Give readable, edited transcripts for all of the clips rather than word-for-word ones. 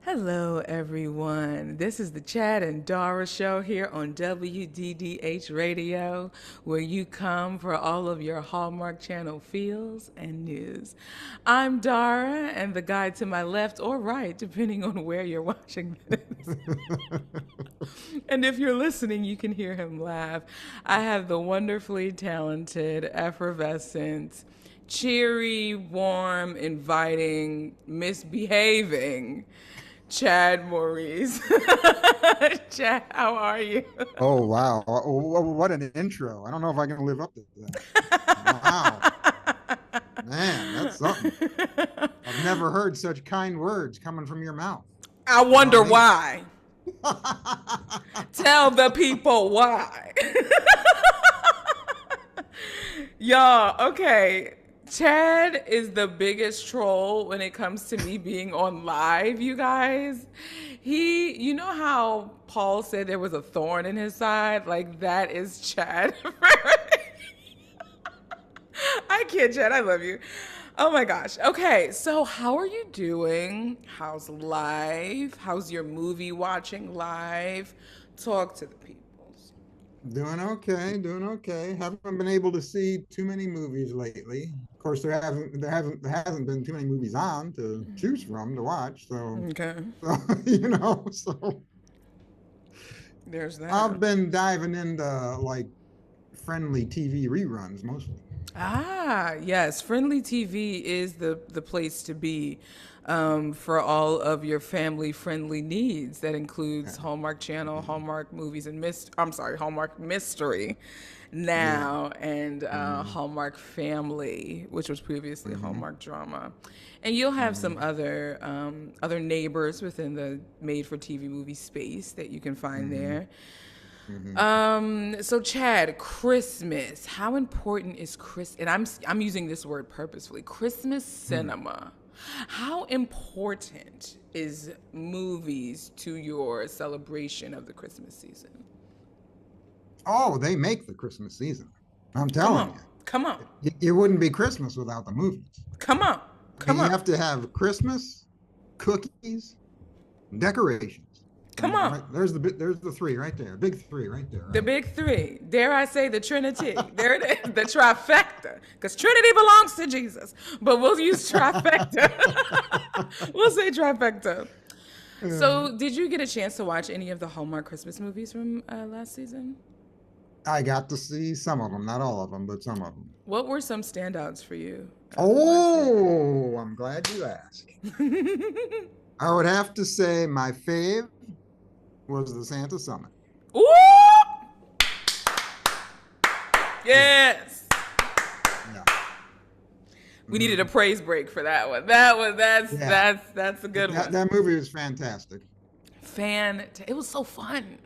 Hello, everyone. This is the Chad and Dara show here on WDDH Radio, where you come for all of your Hallmark Channel feels and news. I'm Dara, and the guy to my left or right, depending on where you're watching this. And if you're listening, you can hear him laugh. I have the wonderfully talented, effervescent, cheery, warm, inviting, misbehaving Chad Maurice. Chad, how are you? Oh wow! What an intro! I don't know if I can live up to that. Wow, man, that's something. I've never heard such kind words coming from your mouth. I You know what wonder I mean? why. Tell the people why. Y'all, okay. Chad is the biggest troll when it comes to me being on live, you guys. You know how Paul said there was a thorn in his side? Like, that is Chad. I kid, Chad. I love you. Oh my gosh. Okay, so how are you doing? How's life? How's your movie watching life? Talk to the peoples. Doing okay, doing okay. Haven't been able to see too many movies lately. Of course, there hasn't been too many movies on to choose from to watch. So, Okay, so so there's that. I've been diving into like friendly TV reruns mostly. Ah, yes. Friendly TV is the place to be for all of your family friendly needs. That includes Hallmark Channel, Hallmark Movies and Hallmark Mystery Yeah. now, and Hmm. Hallmark Family, which was previously Hmm. Hallmark Drama. And you'll have some Hmm. other neighbors within the made for TV movie space that you can find Hmm. there. Hmm. So Chad, Christmas. How important is Chris? And I'm using this word purposefully. Christmas cinema. How important is movies to your celebration of the Christmas season? Oh, they make the Christmas season. I'm Come telling on, you, come on, it wouldn't be Christmas without the movies. come on, I mean, come you on, have to have Christmas, cookies, and decorations. come on. Right there's the three right there, big three right there, The right? big three. Dare I say the Trinity? There it is, the trifecta. Because Trinity belongs to Jesus, but we'll use trifecta. We'll say trifecta. Uh, So, did you get a chance to watch any of the Hallmark Christmas movies from last season? I got to see some of them, not all of them, but some of them. What were some standouts for you from last Oh, I'm glad you asked. season? I would have to say my fave was the Santa Summit. Ooh! Yeah, Yes. yeah. We needed a Mhm. praise break for that one. That one. That's Yeah, that's that's a good that one. that movie was fantastic. It was so fun.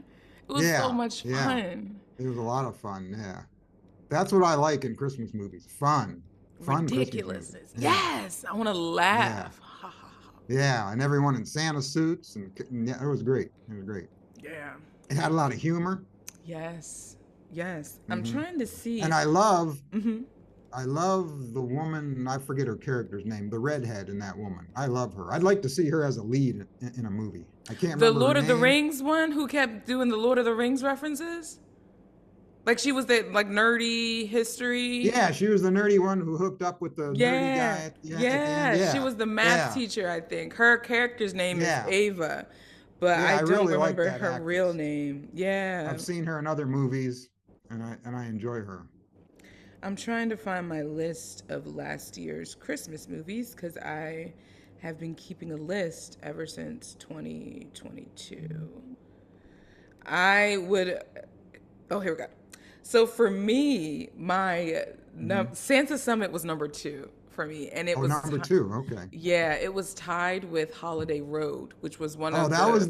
It was so Yeah, much yeah. fun. It was a lot of fun. Yeah. That's what I like in Christmas movies. Fun Christmas movies. Ridiculousness. Yeah. Yes, I want to Yeah. laugh. Ha ha ha. Yeah. And everyone in Santa suits. And yeah, it was great. It was great. Yeah. It had a lot of humor. Yes. Yes. I'm Hmm. trying to And see. I love I love the woman, I forget her character's name, the redhead in that woman. I love her. I'd like to see her as a lead in a movie. I can't The remember her Lord of the name. Rings one who kept doing the Lord of the Rings references? Like she was that like nerdy history. Yeah, she was the nerdy one who hooked up with the nerdy guy Yeah. at the end. Yeah. She Yeah. was the math Yeah. teacher, I think. Her character's name is Yeah. Ava, but Yeah, I I don't really like remember that her real actress. name. Yeah. I've seen her in other movies, and I enjoy her. I'm trying to find my list of last year's Christmas movies because I have been keeping a list ever since 2022. I would. Oh, here we go. So for me, my Hmm. Santa Summit was number two for me, and it Oh, was number two. Okay. yeah, it was tied with Holiday Road, which was one Oh, of the. I was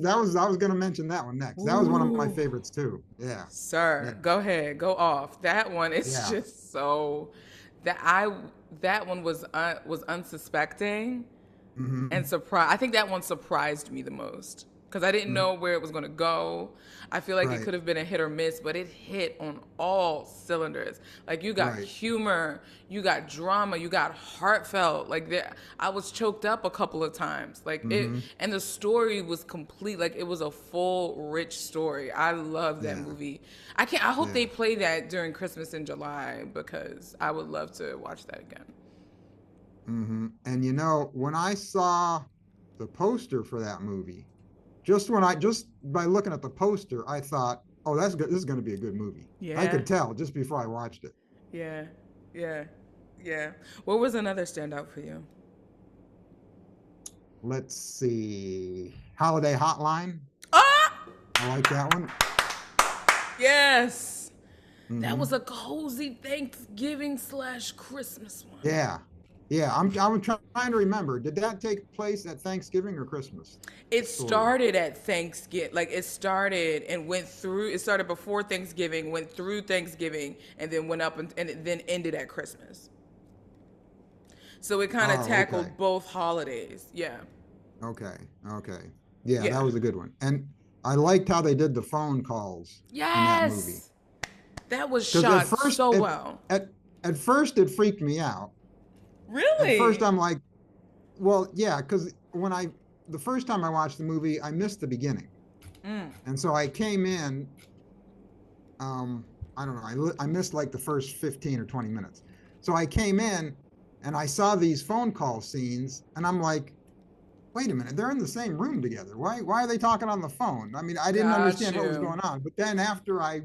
going to mention that one next. That was one of my Ooh, favorites too. Yeah. sir, Yeah. go ahead, go off. That one is Yeah. just so that I that one was unsuspecting and Hmm. surprised. I think that one surprised me the most. because I didn't Mhm. know where it was going to go. I feel like it Right. could have been a hit or miss, but it hit on all cylinders. Like you got Right. humor, you got drama, you got heartfelt. Like there, I was choked up a couple of times. Like it, Hmm. and the story was complete. Like it was a full, rich story. I love that Yeah. movie. I can't. I hope they Yeah. play that during Christmas in July because I would love to watch that again. And when I saw the poster for that movie, just by looking at the poster, I thought, oh, that's good. This is going to be a good movie. I Yeah, could tell just before I watched it. yeah, yeah, yeah. What was another standout for you? Let's see. Holiday Hotline. Ah, I like that one. yes. That was Hmm. a cozy Thanksgiving slash Christmas one. Yeah. Yeah. I'm trying to remember. Did that take place at Thanksgiving or Christmas? The It story. started at Thanksgiving. Like it started and went through. It started before Thanksgiving, went through Thanksgiving, and then went up and it then ended at Christmas. So it kind of Oh, okay. tackled both holidays. Yeah. Okay. Okay. Yeah, Yeah. that was a good one. And I liked how they did the phone calls in that movie. Yes. That was Because at shot first, so at, well. at at first it freaked me out. At first, Really? I'm like, well, yeah, because the first time I watched the movie, I missed the beginning, Mm. and so I came in. I don't know. I missed like the first 15 or 20 minutes. So I came in and I saw these phone call scenes, and I'm like, wait a minute, they're in the same room together. Why are they talking on the phone? I mean, I didn't Got understand what was you. going on. But then after I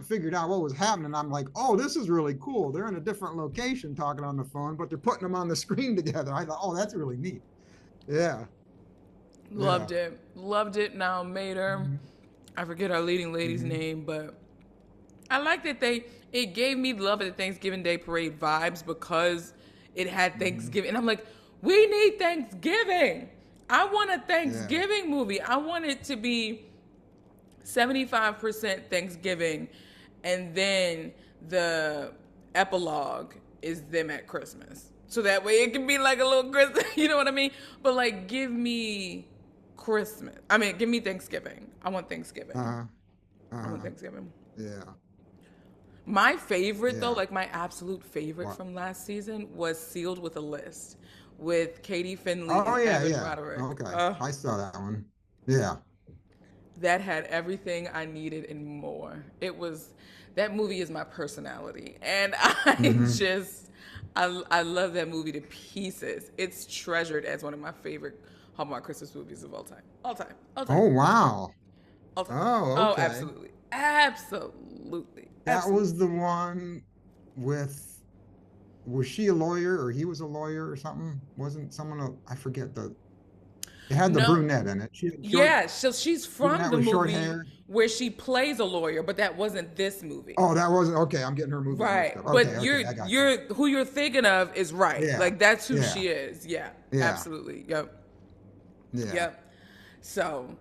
figured out what was happening, I'm like, oh, this is really cool. They're in a different location talking on the phone, but they're putting them on the screen together. I thought, oh, that's really neat. Yeah, yeah. Loved it. Loved it. Now made her. I forget our leading lady's Mm-hmm. name, but I like that it gave me Love at the Thanksgiving Day Parade vibes because it had Mm-hmm. Thanksgiving. And I'm like, we need Thanksgiving. I want a Yeah. Thanksgiving movie. I want it to be 75% Thanksgiving, and then the epilogue is them at Christmas. So that way it can be like a little Christmas, you know what I mean? But like, give me Christmas. I mean, give me Thanksgiving. I want Thanksgiving. Uh-huh. I want Uh-huh. Thanksgiving. Yeah. My favorite, though, Yeah. like my absolute favorite What? from last season was Sealed with a List with Katie Finley Oh and yeah, Evan yeah. Roderick. Okay. I saw that one. Yeah. That had everything I needed and more. It was, that movie is my personality. And Hmm. I love that movie to pieces. It's treasured as one of my favorite Hallmark Christmas movies of all time. All time. All time. Oh wow. All time. Oh, Oh, okay. absolutely. Absolutely. That was Absolutely. the one with, was she a lawyer or he was a lawyer or something? Wasn't someone I forget the, it had the No, brunette in it. She had short yeah, so she's from brunette the with short movie hair. where she plays a lawyer, but that wasn't this movie. Oh, that wasn't okay. I'm getting her movies mixed up. Right. Okay, But okay, I got you. you're who you're thinking of is right. Yeah. Like that's who Yeah. she is. Yeah. Yeah. Absolutely. Yep. Yeah. Yep. So,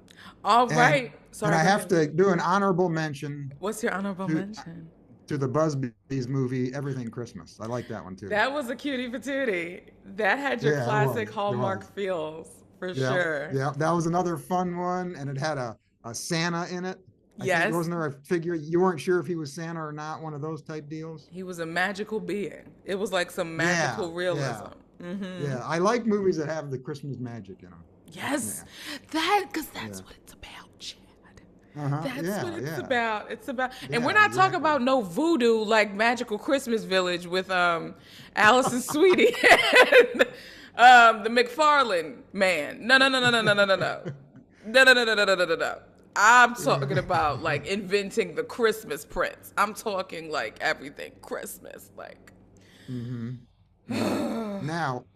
all And right. and Sorry, I go have ahead. to do an honorable mention What's your honorable to mention? the Busby's movie Everything Christmas. I like that one too. That was a cutie patootie. That had your Yeah, it classic was. It Hallmark was. feels for Yeah, sure. yeah. That was another fun one, and it had a Santa in it. I think Yes, wasn't there a figure you weren't sure if he was Santa or not, one of those type deals. he was a magical being. It was like some Yeah, magical realism. yeah, yeah. I like movies that have the Christmas magic in them. Yes, Yeah, because that's yeah. what it's about, Chad. Uh-huh. That's what Yeah, it's yeah, about. It's about, and we're yeah. not talking Exactly. about no voodoo like Magical Christmas Village with Alice and Sweetie and the McFarlane man. No, no, no, no, no, no, no, no, no, no, no, no, no, no, no, no, no, no. I'm talking about like inventing the Christmas Prince. I'm talking like everything Christmas, like Hmm. Yeah. Now,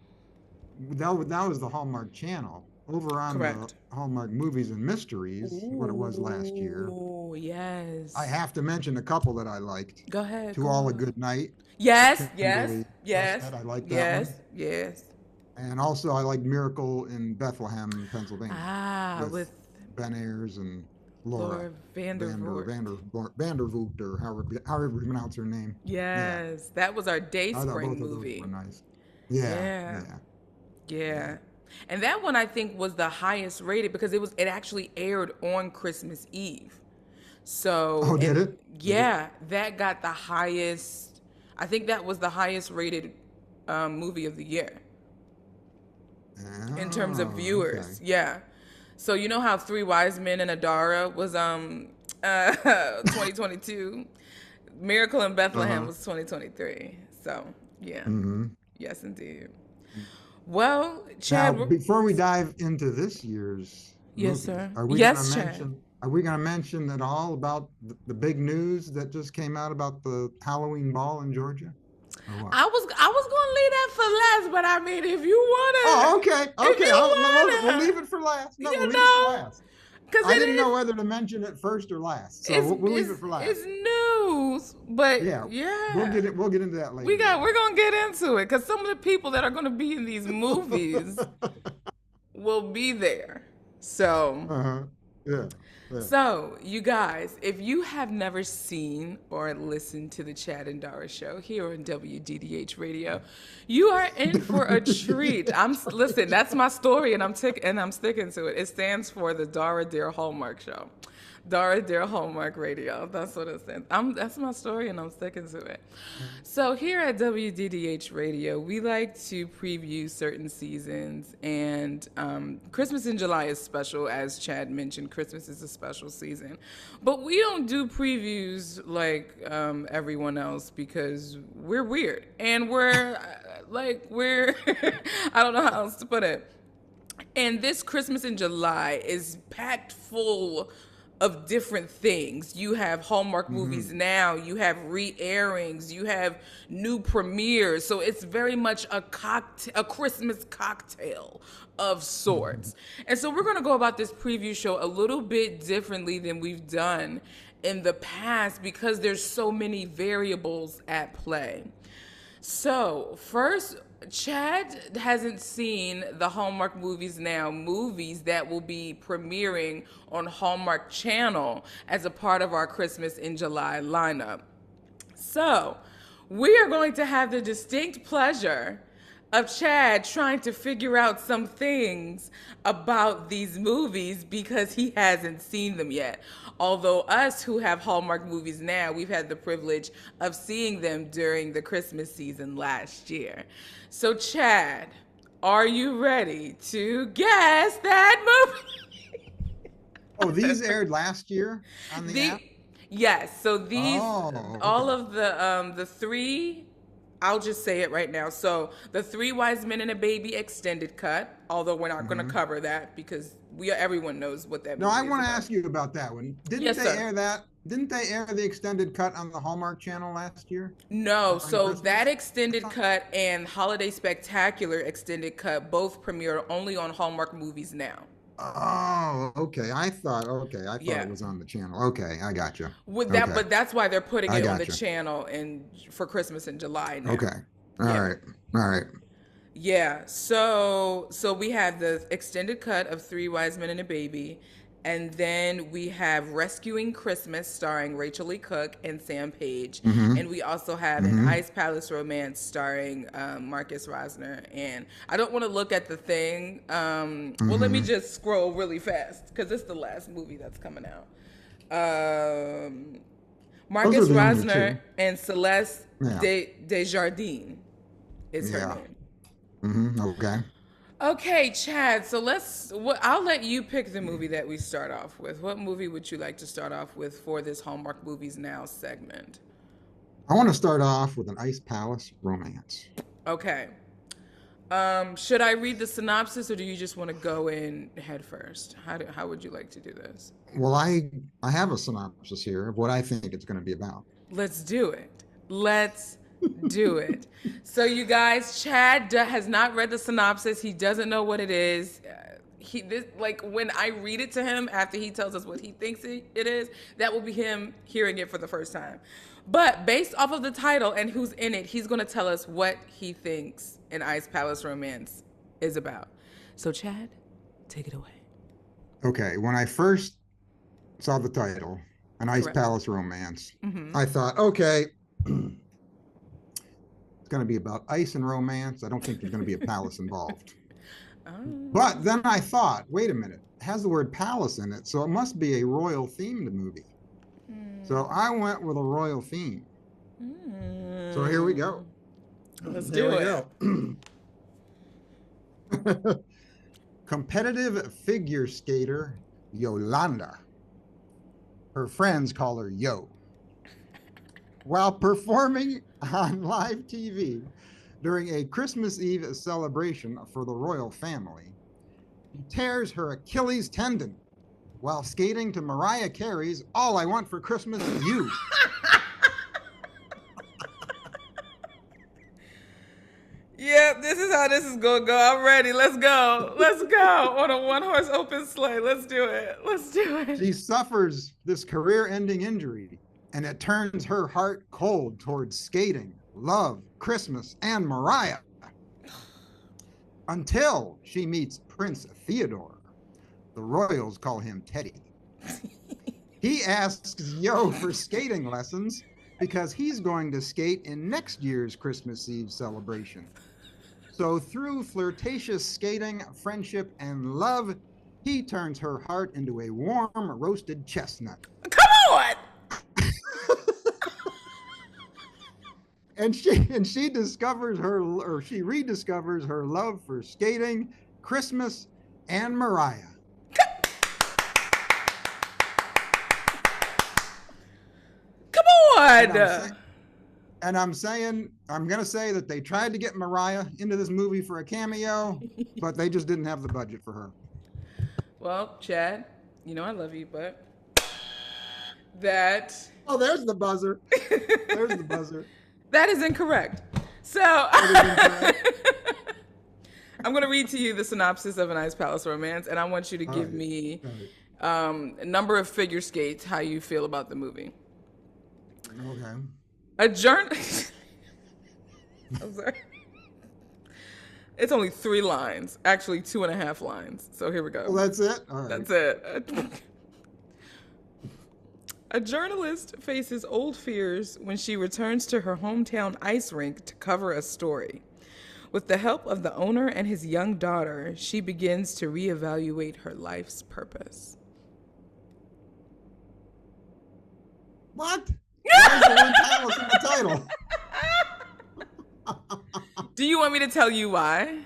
that was the Hallmark Channel. Over on the correct. Hallmark Movies and Mysteries, what it was last year, Ooh, I yes. have to mention a couple that I liked. Go ahead, To go All a on. Good Night with Yes, yes, Kimberly yes, Prescott. I like that yes, one. yes. And also I like Miracle in Bethlehem, Pennsylvania Ah, with with Ben Ayers and Laura Laura Vandervoort. Vandervoort, or however you pronounce her name. Yeah. Yes, that was our day I thought spring both of those were movie. nice. Yeah, Yeah, yeah, yeah. yeah. And that one I think was the highest rated because it actually aired on Christmas Eve. So, Oh, did and it? Did it? yeah, that got the highest. I think that was the highest rated movie of the year in terms of Oh, okay. viewers. Yeah. So you know how Three Wise Men and a Dara was 2022. Miracle in Bethlehem Uh-huh. was 2023. So yeah, Hmm. yes indeed. Well, Now, Chad, before we dive into this year's yes movies, sir. Yes, Chad. are we gonna mention at all about the big news that just came out about the Halloween ball in Georgia? Or what? I was gonna leave that for last, but I mean, Oh, okay, if okay. you No, we'll wanna, leave it for last. No, we'll you leave it for know, last. because I it didn't know is whether to mention it first or last, so we'll leave it for it's last. news, but Yeah, yeah, we'll get into that later we're though. gonna get into it because some of the people that are gonna be in these movies will be there. So Uh-huh. Yeah, yeah. So, you guys, if you have never seen or listened to the Chad and Dara show here on WDDH Radio, you are in for a treat. Listen, that's my story, and I'm sticking to it. It stands for the Dara Dear Hallmark Show. Dara Dear Hallmark Radio. That's what it stands. That's my story, and I'm sticking to it. So here at WDDH Radio, we like to preview certain seasons, and Christmas in July is special, as Chad mentioned. Christmas is a special season, but we don't do previews like everyone else because we're weird and we're I don't know how else to put it. And this Christmas in July is packed full of different things. You have Hallmark Movies Hmm. Now, you have re-airings, you have new premieres. So it's very much a Christmas cocktail of sorts. And so we're going to go about this preview show a little bit differently than we've done in the past because there's so many variables at play. So, first, Chad hasn't seen the Hallmark Movies Now movies that will be premiering on Hallmark Channel as a part of our Christmas in July lineup. So, we are going to have the distinct pleasure of Chad trying to figure out some things about these movies because he hasn't seen them yet. Although us who have Hallmark Movies Now, we've had the privilege of seeing them during the Christmas season last year. So Chad, are you ready to guess that movie? Oh, these aired last year on the The app? Yes, so these Oh, all okay. of the three, I'll just say it right now. So the Three Wise Men and a Baby extended cut, although we're not going to Hmm. cover that because everyone knows what that No, I movie is want to about. ask you about that one. Didn't Yes, they sir. air that? Didn't they air the extended cut on the Hallmark Channel last year No, during so that Christmas? I extended thought. cut and Holiday Spectacular extended cut both premiere only on Hallmark Movies Now. Oh, okay. Okay, I thought it Yeah. was on the channel. Okay, I got you. With that, Okay, but that's why they're putting I it on the got you. channel and for Christmas in July now. Okay. All Yeah. right. All right. Yeah, so we have the extended cut of Three Wise Men and a Baby, and then we have Rescuing Christmas starring Rachel Lee Cook and Sam Page, Mm-hmm. and we also have an Mm-hmm. Ice Palace Romance starring Marcus Rosner. And I don't want to look at the thing. Well, let me Mm-hmm. just scroll really fast because it's the last movie that's coming out. Um, Those are Marcus the only Rosner two. and Celeste Yeah. Desjardins is her Yeah. name. Mm-hmm. Okay. Okay, Chad. So I'll let you pick the movie that we start off with. What movie would you like to start off with for this Hallmark Movies Now segment? I want to start off with an Ice Palace romance. Okay. Should I read the synopsis, or do you just want to go in head first? How would you like to do this? Well, I have a synopsis here of what I think it's going to be about. Let's do it. Let's do it. So, you guys, Chad has not read the synopsis. He doesn't know what it is. Like when I read it to him after he tells us what he thinks it is, that will be him hearing it for the first time. But based off of the title and who's in it, he's going to tell us what he thinks an Ice Palace Romance is about. So, Chad, take it away. Okay, when I first saw the title, An Ice Correct. Palace Romance, I thought, okay, it's going to be about ice and romance. I don't think there's going to be a palace involved. But then I thought, wait a minute, it has the word palace in it, so it must be a royal themed movie. So I went with a royal theme. So here we go. Let's do it. Competitive figure skater Yolanda. Her friends call her Yo. While performing on live TV during a Christmas Eve celebration for the royal family, she tears her Achilles tendon while skating to Mariah Carey's All I Want for Christmas Is You. Yep, this is how this is gonna go. I'm ready. Let's go. Let's go on a one-horse open sleigh. Let's do it. Let's do it. She suffers this career-ending injury, and it turns her heart cold towards skating, love, Christmas, and Mariah. Until she meets Prince Theodore. The royals call him Teddy. He asks Yo for skating lessons because he's going to skate in next year's Christmas Eve celebration. So through flirtatious skating, friendship, and love, he turns her heart into a warm roasted chestnut. Come on! And she discovers she rediscovers her love for skating, Christmas, and Mariah. Come on! And I'm going to say that they tried to get Mariah into this movie for a cameo, but they just didn't have the budget for her. Well, Chad, you know I love you, but that... Oh, there's the buzzer. There's the buzzer. That is incorrect. So, I'm going to read to you the synopsis of An Ice Palace Romance, and I want you to give me a number of figure skates, how you feel about the movie. Okay. I'm sorry. It's only 3 lines, actually 2.5 lines. So here we go. Well, that's it? All right. That's it. A journalist faces old fears when she returns to her hometown ice rink to cover a story. With the help of the owner and his young daughter, she begins to reevaluate her life's purpose. What? Why is the word palace in the title? Do you want me to tell you why?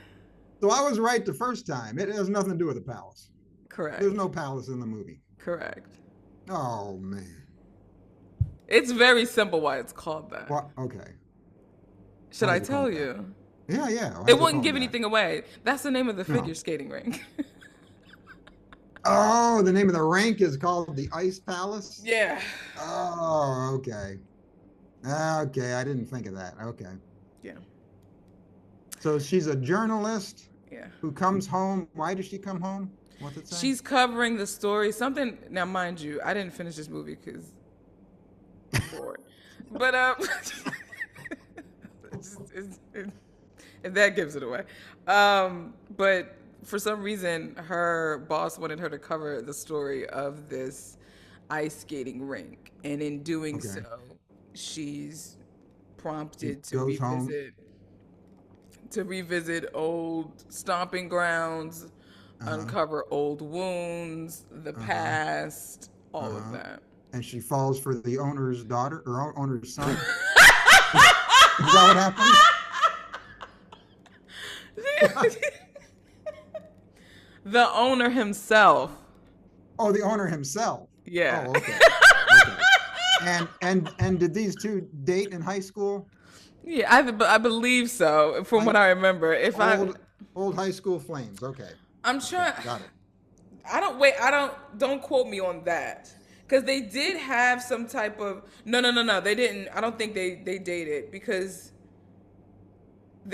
So I was right the first time. It has nothing to do with the palace. Correct. There's no palace in the movie. Correct. Oh, man. It's very simple why it's called that. What? Okay. Should I tell you? Yeah. It wouldn't give anything away. That's the name of the figure skating rink. Oh, the name of the rink is called the Ice Palace? Yeah. Oh, okay. Okay, I didn't think of that. Okay. Yeah. So she's a journalist who comes home. Why does she come home? What's it say? She's covering the story. Something, now mind you, I didn't finish this movie because I'm bored. But if that gives it away. But for some reason, her boss wanted her to cover the story of this ice skating rink. And in doing so, she's prompted to revisit old stomping grounds, uncover old wounds, the past, all of that. And she falls for the owner's daughter or owner's son. Is that what happens? The owner himself. Oh, the owner himself. Yeah. Oh, okay. And did these two date in high school? Yeah, I believe so. From what I remember, old high school flames. Okay. I'm trying. Okay, got it. Don't quote me on that, because they did have some type of no. They didn't. I don't think they dated because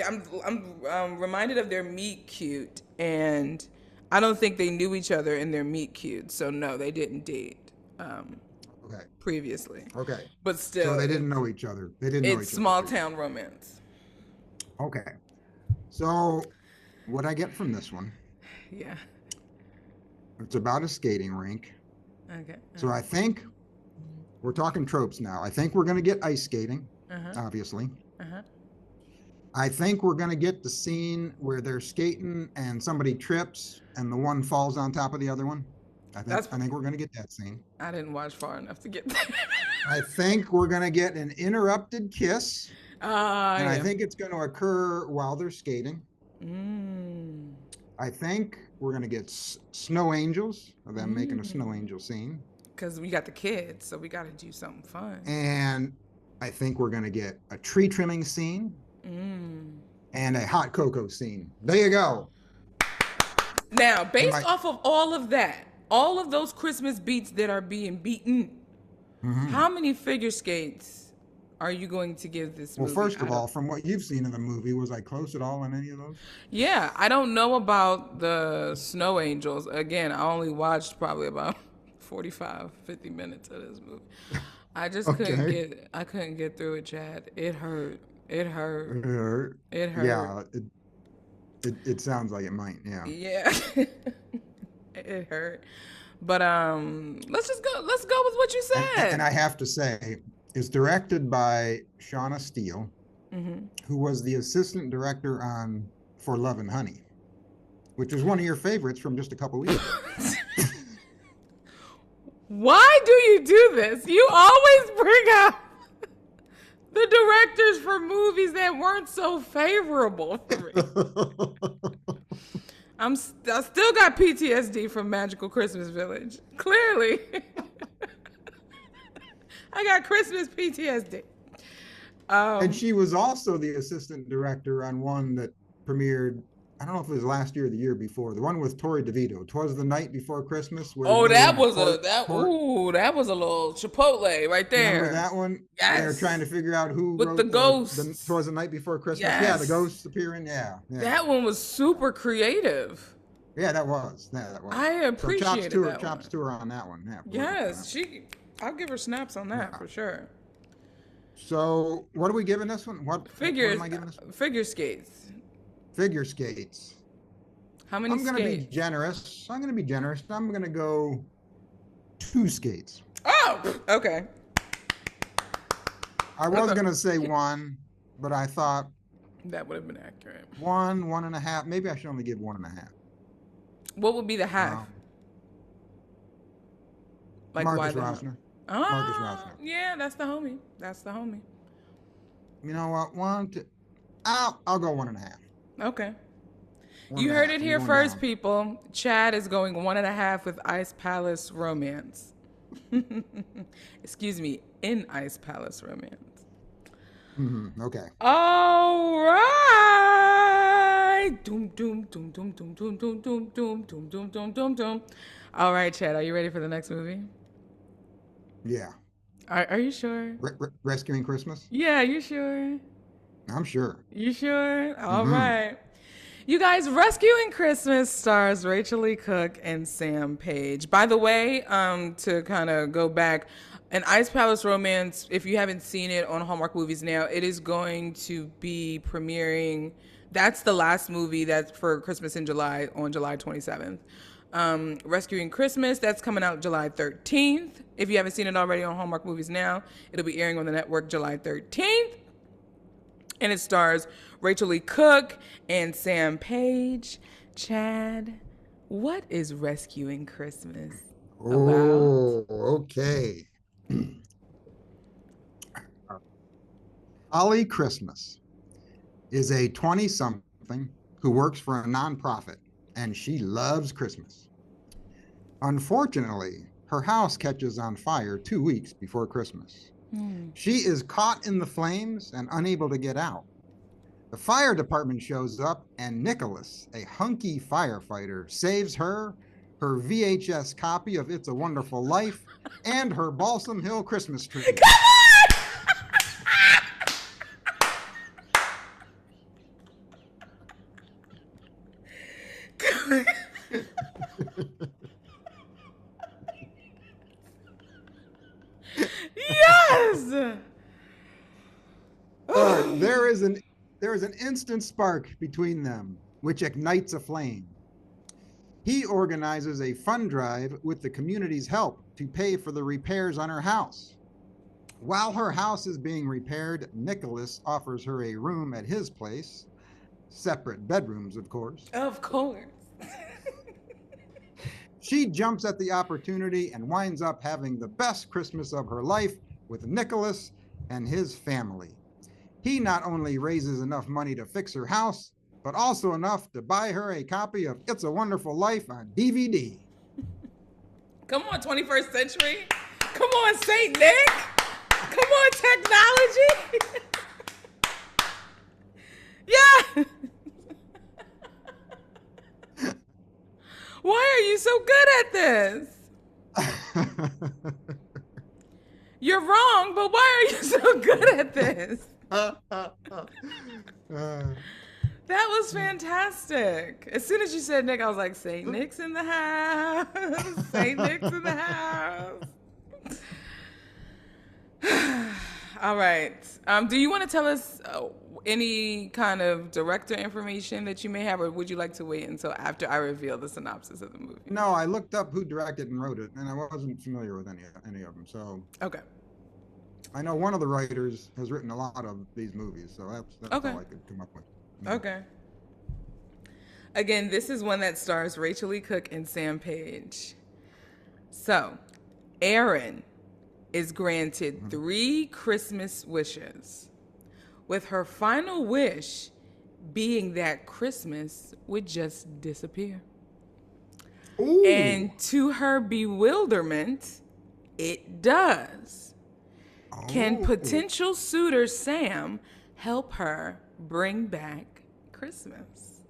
I'm reminded of their meet cute, and I don't think they knew each other in their meet cute. So no, they didn't date. Previously. Okay. But still. So they didn't know each other. It's small town romance. Okay. So what I get from this one. Yeah. It's about a skating rink. Okay. So I think we're talking tropes now. I think we're going to get ice skating, obviously. I think we're going to get the scene where they're skating and somebody trips and the one falls on top of the other one. That's. I think we're going to get that scene. I didn't watch far enough to get there. I think we're going to get an interrupted kiss, and I Yeah. think it's going to occur while they're skating. Mm. I think we're going to get snow angels, of them making a snow angel scene. Because we got the kids, so we got to do something fun. And I think we're going to get a tree trimming scene and a hot cocoa scene. There you go. Now, based off of all of that, all of those Christmas beats that are being beaten, how many figure skates are you going to give this movie? Well, first of all, from what you've seen in the movie, was I close at all on any of those? Yeah, I don't know about the Snow Angels. Again, I only watched probably about 45, 50 minutes of this movie. I just couldn't get through it, Chad. It hurt. It hurt. It hurt. Yeah, it sounds like it might. Yeah. Yeah. It hurt. But let's go with what you said. And I have to say, it's directed by Shauna Steele, who was the assistant director on For Love and Honey, which was one of your favorites from just a couple weeks ago. Why do you do this? You always bring up the directors for movies that weren't so favorable for me. I still got PTSD from Magical Christmas Village. Clearly. I got Christmas PTSD. And she was also the assistant director on one that premiered, I don't know if it was last year or the year before, the one with Torrey DeVito, 'Twas the Night Before Christmas. Where that was a little Chipotle right there. Remember that one? Yes. They were trying to figure out who with wrote the ghosts. 'Twas the Night Before Christmas. Yes. Yeah, the ghosts appearing. Yeah. That one was super creative. Yeah, that was. I appreciated that Chops to her on that one. Yeah, yes, I'll give her snaps on that for sure. So, what are we giving this one? What am I giving this one? Figure skates. Figure skates. How many skates? I'm going to be generous. I'm going to go 2 skates. Oh, okay. I was going to say 1, but I thought that would have been accurate. 1.5. Maybe I should only give 1.5. What would be the half? Marcus Rosner. Marcus Rosner. Yeah, that's the homie. You know what? I'll go 1.5. Okay. You heard it here first, people. Chad is going 1.5 with Ice Palace Romance. Excuse me, in Ice Palace Romance. Okay. All right. Doom, doom, doom, doom, doom, doom, doom, doom, doom, doom, doom, doom, doom, doom. All right, Chad, are you ready for the next movie? Yeah. Are you sure? Rescuing Christmas? Yeah, you sure? I'm sure. You sure? All right. You guys, Rescuing Christmas stars Rachel Lee Cook and Sam Page. By the way, to kind of go back, an Ice Palace Romance, if you haven't seen it on Hallmark Movies Now, it is going to be premiering. That's the last movie that's for Christmas in July, on July 27th. Rescuing Christmas, that's coming out July 13th. If you haven't seen it already on Hallmark Movies Now, it'll be airing on the network July 13th. And it stars Rachel Lee Cook and Sam Page. Chad, what is Rescuing Christmas about? Oh, okay. Holly Christmas is a 20-something who works for a nonprofit, and she loves Christmas. Unfortunately, her house catches on fire 2 weeks before Christmas. She is caught in the flames and unable to get out. The fire department shows up, and Nicholas, a hunky firefighter, saves her, her VHS copy of It's a Wonderful Life, and her Balsam Hill Christmas tree. Yes! There is an instant spark between them, which ignites a flame. He organizes a fund drive with the community's help to pay for the repairs on her house. While her house is being repaired, Nicholas offers her a room at his place, separate bedrooms, of course. Of course. She jumps at the opportunity and winds up having the best Christmas of her life with Nicholas and his family. He not only raises enough money to fix her house, but also enough to buy her a copy of It's a Wonderful Life on DVD. Come on, 21st century. Come on, Saint Nick. Come on, technology. Yeah. Why are you so good at this? You're wrong, but why are you so good at this? That was fantastic. As soon as you said Nick, I was like, Saint Nick's in the house. Saint Nick's in the house. All right. Do you want to tell us any kind of director information that you may have, or would you like to wait until after I reveal the synopsis of the movie? No, I looked up who directed and wrote it, and I wasn't familiar with any of them. So Okay. I know one of the writers has written a lot of these movies, so that's Okay. all I could come up with. Yeah. Okay. Again, this is one that stars Rachel Lee Cook and Sam Page. So, Erin is granted 3 Christmas wishes, with her final wish being that Christmas would just disappear. Ooh. And to her bewilderment, it does. Can potential suitor Sam help her bring back Christmas?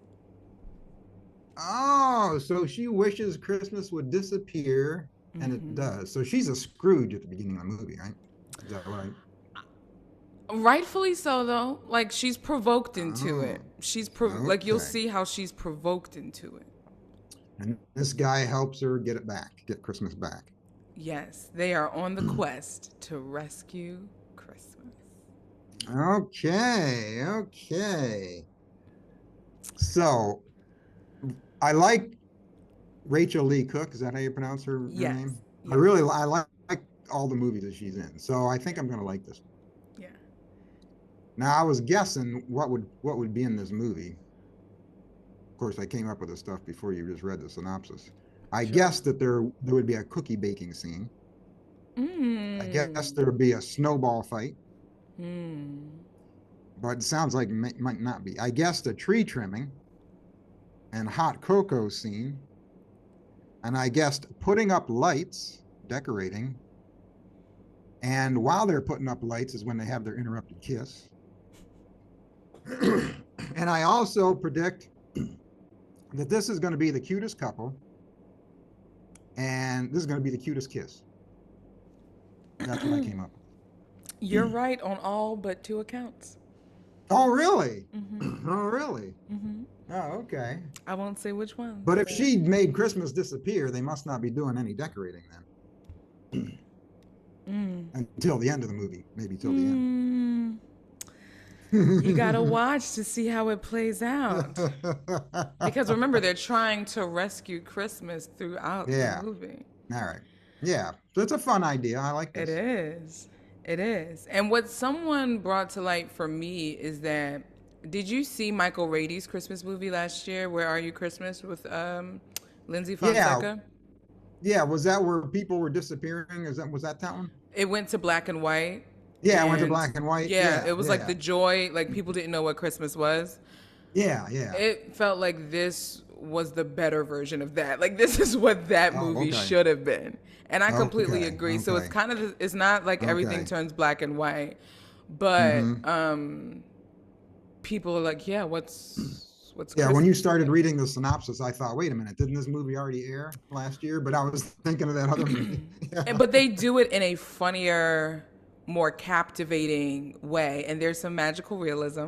Oh, so she wishes Christmas would disappear, and it does. So she's a Scrooge at the beginning of the movie, right? Is that right? Rightfully so, though. Like, she's provoked into it. She's like, you'll Okay. see how she's provoked into it. And this guy helps her get it back, get Christmas back. Yes, they are on the quest to rescue Christmas. Okay. So I like Rachel Lee Cook. Is that how you pronounce her Yes. name? Yes. I like all the movies that she's in. So I think I'm gonna like this. Yeah. Now I was guessing what would be in this movie. Of course, I came up with the stuff before you just read the synopsis. I guessed that there would be a cookie baking scene. I guess there would be a snowball fight. But it sounds like it might not be. I guessed a tree trimming and hot cocoa scene. And I guessed putting up lights, decorating. And while they're putting up lights is when they have their interrupted kiss. And I also predict that this is going to be the cutest couple. And this is going to be the cutest kiss. That's what I came up with. You're right on all but 2 accounts. Oh, really? Oh, really? Oh, okay. I won't say which one. But if she made Christmas disappear, they must not be doing any decorating then. Until the end of the movie, maybe till the end. You gotta watch to see how it plays out. Because remember, they're trying to rescue Christmas throughout the movie. All right. Yeah. So it's a fun idea. I like this. It is. It is. And what someone brought to light for me is that, did you see Michael Rady's Christmas movie last year, Where Are You Christmas, with Lindsay Fonseca? Yeah. Was that where people were disappearing? Was that one? It went to black and white. Yeah, it went to black and white. Yeah, it was like the joy, like people didn't know what Christmas was. Yeah. It felt like this was the better version of that. Like, this is what that movie should have been. And I completely agree. So it's kind of, it's not like everything turns black and white, but people are like, yeah, what's Yeah, when you started reading the synopsis, I thought, wait a minute, didn't this movie already air last year? But I was thinking of that other movie. But they do it in a funnier, more captivating way. And there's some magical realism.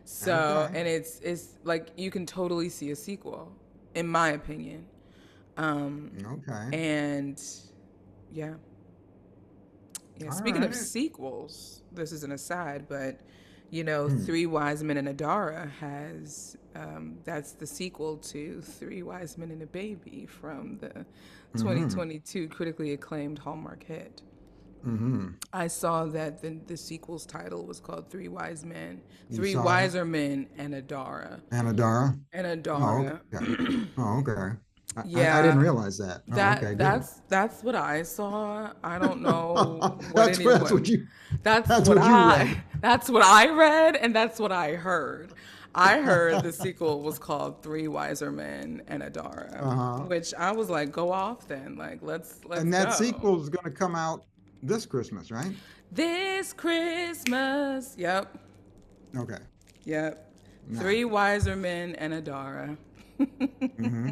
So, and it's like, you can totally see a sequel, in my opinion. And yeah. Speaking of sequels, this is an aside, but you know, Three Wise Men and a Dara has that's the sequel to Three Wise Men and a Baby from the 2022 critically acclaimed Hallmark hit. Mm-hmm. I saw that the sequel's title was called Three Wise Men, You Three saw it? Wiser Men, and a Dara. Anna Dara? And a Oh, Dara. okay. Oh, okay. I didn't Yeah, realize that. Oh, okay, good. that's what I saw. I don't know what That's anyone. what you That's that's what what you read. that's what I read, and that's what I heard. I heard the sequel was called Three Wiser Men and a Dara, Uh-huh. which I was like, go off then. Like let's And that go. sequel is going to come out this Christmas, right? This Christmas. Yep. Okay. Yep. No. Three Wiser Men and a Dara. Mm-hmm.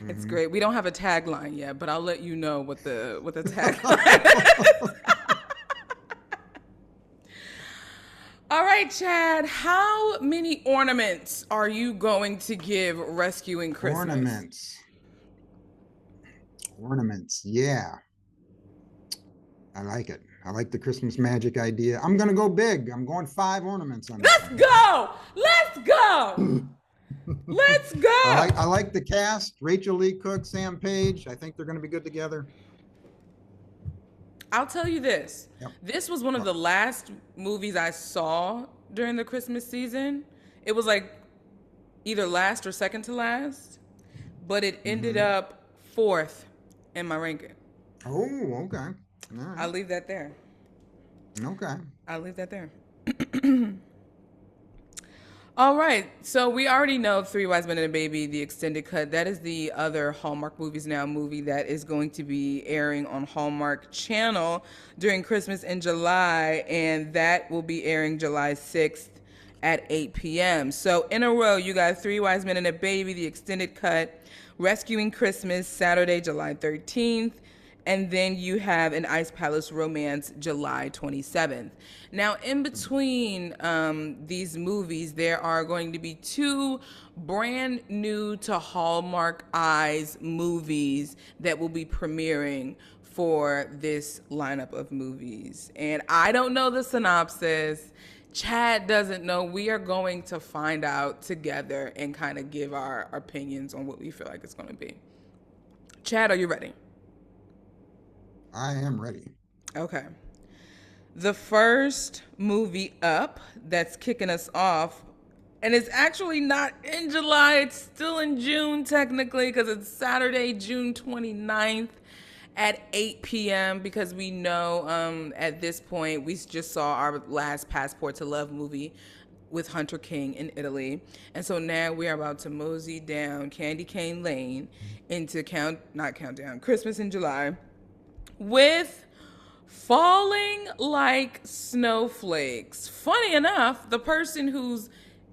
It's Mm-hmm. great. We don't have a tagline yet, but I'll let you know what the tagline. All right, Chad. How many ornaments are you going to give Rescuing Christmas? Ornaments. Ornaments. Yeah. I like it. I like the Christmas magic idea. I'm going to go big. I'm going 5 ornaments on this Let's go. Let's go. one. Let's go. I like the cast. Rachel Lee Cook, Sam Page. I think they're going to be good together. I'll tell you this. Yep. This was one of the last movies I saw during the Christmas season. It was like either last or second to last, but it ended up 4th in my ranking. Oh, okay. All I'll right. leave that there. Okay. I'll leave that there. All right. So we already know Three Wise Men and a Baby, the extended cut. That is the other Hallmark Movies Now movie that is going to be airing on Hallmark Channel during Christmas in July. And that will be airing July 6th at 8 p.m. So in a row, you got Three Wise Men and a Baby, the extended cut, Rescuing Christmas, Saturday, July 13th. And then you have an Ice Palace Romance, July 27th. Now, in between these movies, there are going to be 2 brand new to Hallmark Eyes movies that will be premiering for this lineup of movies. And I don't know the synopsis. Chad doesn't know. We are going to find out together and kind of give our opinions on what we feel like it's going to be. Chad, are you ready? I am ready. Okay. The first movie up that's kicking us off, and it's actually not in July, it's still in June technically because it's Saturday, June 29th at 8 p.m. because we know at this point we just saw our last Passport to Love movie with Hunter King in Italy. And so now we are about to mosey down Candy Cane Lane into Christmas in July with Falling Like Snowflakes. Funny enough, the person who's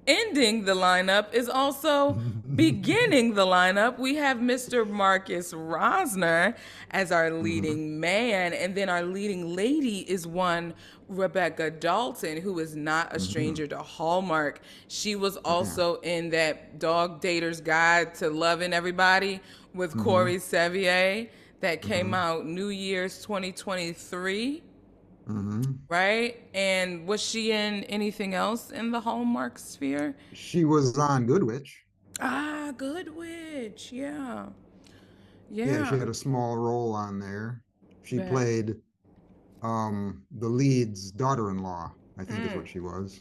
ending the lineup is also beginning the lineup. We have Mr. Marcus Rosner as our leading man, and then our leading lady is one Rebecca Dalton, who is not a stranger to Hallmark. She was also in that Dog Dater's Guide to Loving Everybody with Corey Sevier that came out New Year's 2023. Right? And was she in anything else in the Hallmark sphere? She was on Good Witch. Ah, Good Witch. Yeah. Yeah, she had a small role on there. She played the lead's daughter-in-law, I think is what she was.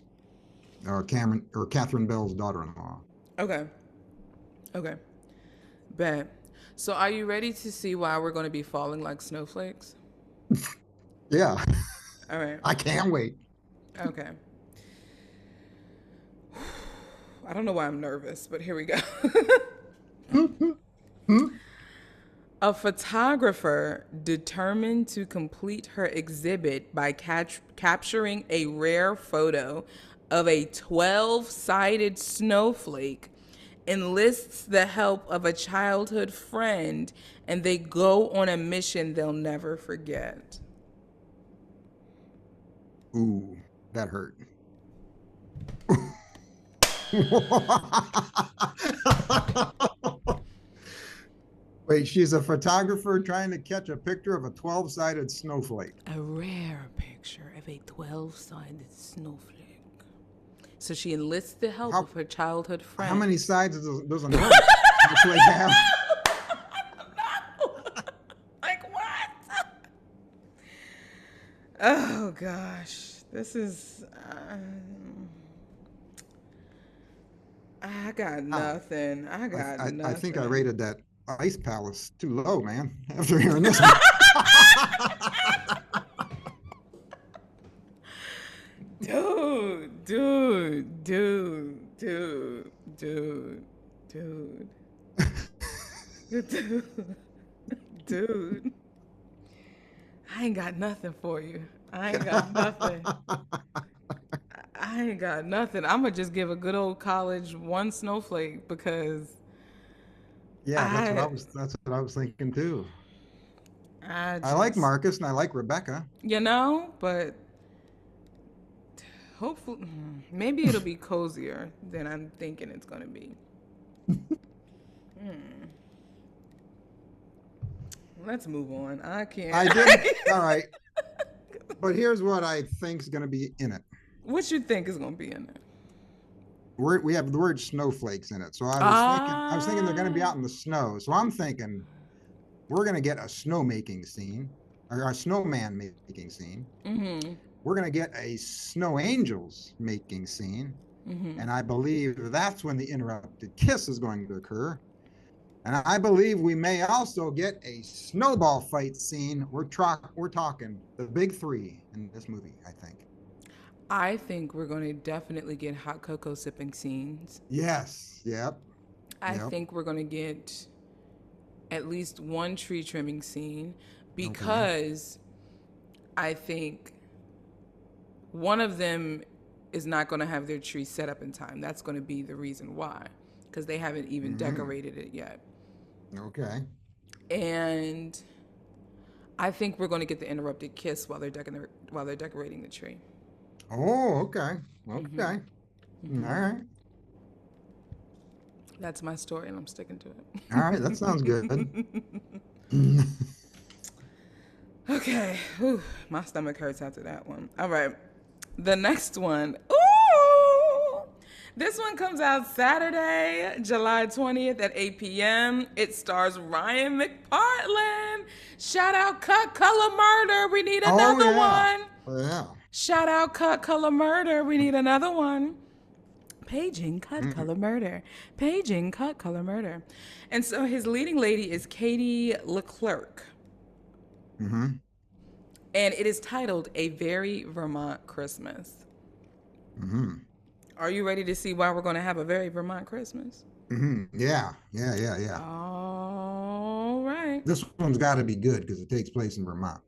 Catherine Bell's daughter-in-law. Okay. Bet. So are you ready to see why we're going to be falling like snowflakes? Yeah. All right. I can't wait. Okay. I don't know why I'm nervous, but here we go. A photographer determined to complete her exhibit by capturing a rare photo of a 12-sided snowflake enlists the help of a childhood friend, and they go on a mission they'll never forget. Ooh, that hurt. Wait, she's a photographer trying to catch a picture of a 12-sided snowflake. A rare picture of a 12-sided snowflake. So she enlists the help of her childhood friend. How many sides does a snowflake have? Like what? Oh gosh, this is. I got Wow. nothing. I got I think I nothing. rated that Ice Palace too low, man. After hearing this one. Dude. Dude. Dude. I ain't got nothing for you. I ain't got nothing. I ain't got nothing. I'm gonna just give a good old college one snowflake because Yeah, I that's what I was thinking too. I I like just Marcus and I like Rebecca. but hopefully maybe it'll be cozier than I'm thinking it's gonna be. Let's move on. I I can't. didn't. All right, but here's what I think is going to be in it. What you think is gonna be in it? We have the word snowflakes in it, so I was thinking they're going to be Ah. out in the snow. So I'm thinking we're going to get a snowmaking scene or a snowman making scene. Mhm. We're going to get a snow angels making scene, Mhm. and I believe that's when the interrupted kiss is going to occur. And I believe we may also get a snowball fight scene. We're talking the big three in this movie, I think. I think we're going to definitely get hot cocoa sipping scenes. Yes. Yep. I Yep. think we're going to get at least one tree trimming scene Okay. because I think one of them is not going to have their tree set up in time. That's going to be the reason why because they haven't even Mm-hmm. decorated it yet. Okay. And I think we're going to get the interrupted kiss while they're decorating the tree. Oh, okay. Okay. All right. That's my story and I'm sticking to All right. That sounds good. it. Okay. Whew, my stomach hurts after that one. All right. The next one. Ooh! This one comes out Saturday, July 20th at 8 p.m. It stars Ryan McPartlin. Shout out Cut Color Murder. We need Oh another yeah. one. Yeah. Shout out Cut Color Murder. We need another one. Paging Cut Mm-hmm. Color Murder. Paging Cut Color Murder. And so his leading lady is Katie Leclerc. Mm-hmm. And it is titled A Very Vermont Christmas. Mm-hmm. Are you ready to see why we're going to have a very Vermont Christmas? Mm-hmm. Yeah. Yeah. Yeah. Yeah. All right. This one's got to be good because it takes place in Vermont.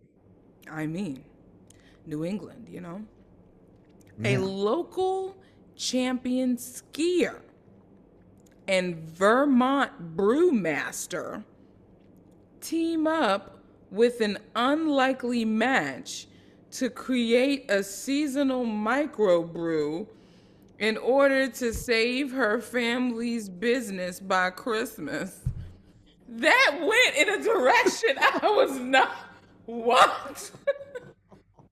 I mean, New England, you know? A Yeah. local champion skier and Vermont brewmaster team up with an unlikely match to create a seasonal microbrew in order to save her family's business by Christmas. That went in a direction I was not. What?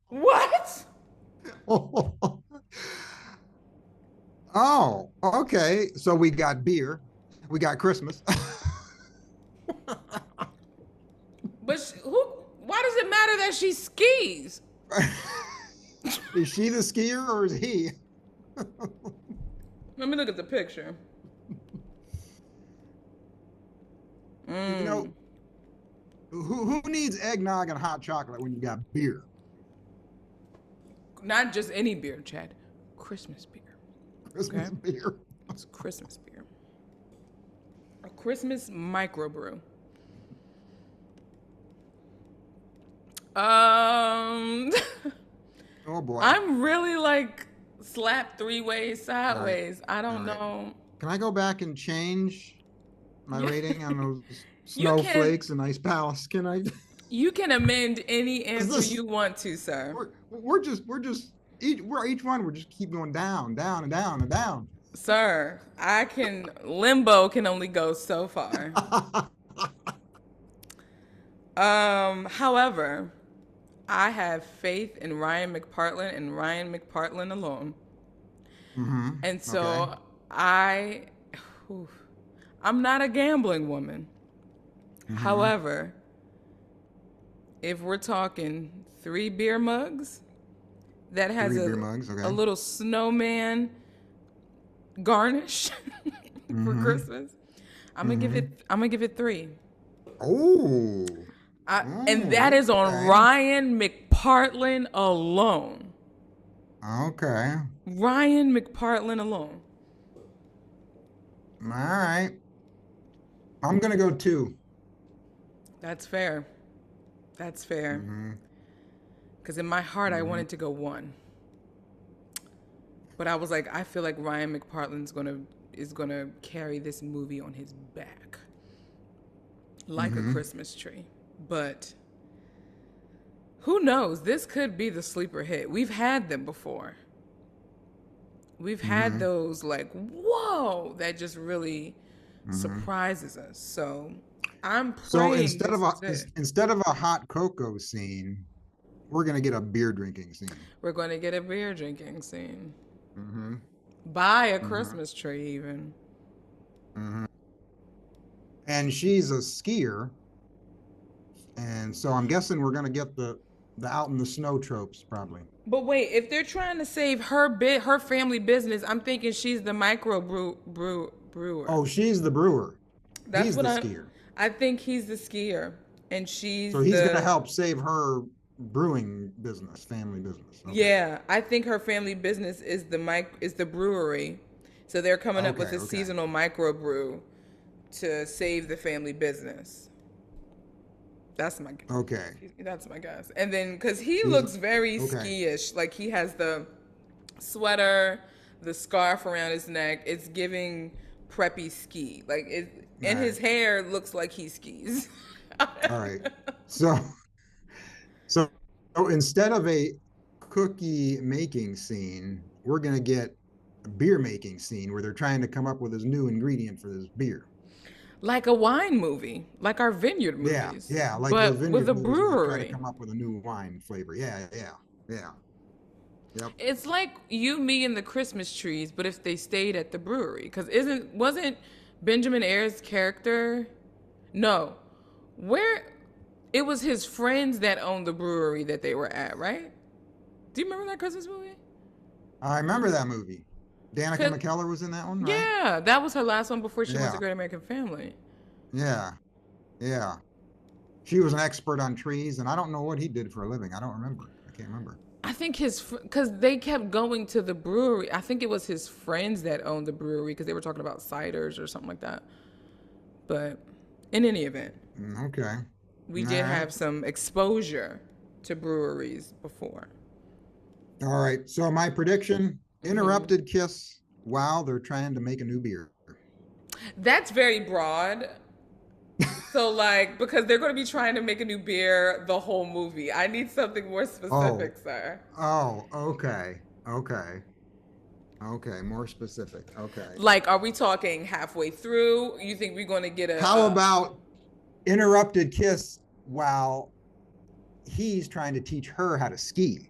What? Oh, okay. So we got beer, we got Christmas. But who? Why does it matter that she skis? Is she the skier or is he? Let me look at the picture. You know, who needs eggnog and hot chocolate when you got beer? Not just any beer, Chad. Christmas beer. Christmas Okay? beer. It's Christmas beer. A Christmas microbrew. Um, Oh boy. I'm really like slapped three ways All right. sideways. I All don't right. know. Can I go back and change my You, rating on those you can snowflakes and ice palace? Can I? you can amend any Is answer this you want to, sir. we're just each one we're just keep going down, down and down and down. Sir, I can limbo can only go so far. However, I have faith in Ryan McPartlin and Ryan McPartlin alone. Mm-hmm. And Okay. so I whew, I'm not a gambling woman. Mm-hmm. However, If we're talking 3 beer mugs that has 3 beer mugs. a Okay. little snowman garnish for Mm-hmm. Christmas, Mm-hmm. I'm gonna give it 3. Oh. And that is on Okay. Ryan McPartlin alone. Okay. Ryan McPartlin alone. All right. I'm gonna go 2. That's fair. That's fair. Mm-hmm. Because in my heart, I Mm-hmm. wanted to go 1, but I was like, I feel like Ryan McPartlin's gonna carry this movie on his back like a Mm-hmm. Christmas tree. But who knows? This could be the sleeper hit. We've had them before. We've had Mm-hmm. those like, whoa, that just really Mm-hmm. surprises us. So I'm So praying this is it. instead of a hot cocoa scene, we're gonna get a beer drinking scene. We're going to get a beer drinking scene. Mm-hmm. By a Mm-hmm. Christmas tree, even. Mm-hmm. And she's a skier, and so I'm guessing we're gonna get the out in the snow tropes probably. But wait, if they're trying to save her family business, I'm thinking she's the brewer. Oh, she's the brewer. That's He's what the skier. I think he's the skier and she's So he's gonna the help save her brewing business, family business. Okay. yeah. I think her family business is the brewery, so they're coming up with Okay. a Okay. seasonal microbrew to save the family business. That's my Okay. that's my guess. And then because he He's looks very okay. ski-ish, like he has the sweater, the scarf around his neck. It's giving preppy ski. Like it, All and his right. hair looks like he skis. All right. So so instead of a cookie making scene, we're gonna get a beer making scene where they're trying to come up with this new ingredient for this beer. Like a wine movie, like our vineyard Yeah, movies, yeah, like those but with vineyard a movies where they try to brewery. come up with a new wine flavor. Yeah, yeah, yeah. Yep. It's like you, me, and the Christmas trees, but if they stayed at the brewery, because wasn't Benjamin Ayres' character? No, where it was his friends that owned the brewery that they were at, right? Do you remember that Christmas movie? I remember that movie. Danica 'Cause- McKellar was in that one, right? yeah, that was her last one before she went to Yeah, Great American Family. yeah, yeah. She was an expert on trees, and I don't know what he did for a living. I don't remember. I can't remember. I think because they kept going to the brewery. I think it was his friends that owned the brewery because they were talking about ciders or something like that. But in any event, Okay. we All did right. have some exposure to breweries before. All right. So my prediction: interrupted kiss while they're trying to make a new beer. That's very broad. So, like, because they're going to be trying to make a new beer the whole movie. I need something more Oh, specific, sir. oh, okay, okay, okay. More specific. Okay. Like, are we talking halfway through? You think we're going to get How about interrupted kiss while he's trying to teach her how to ski?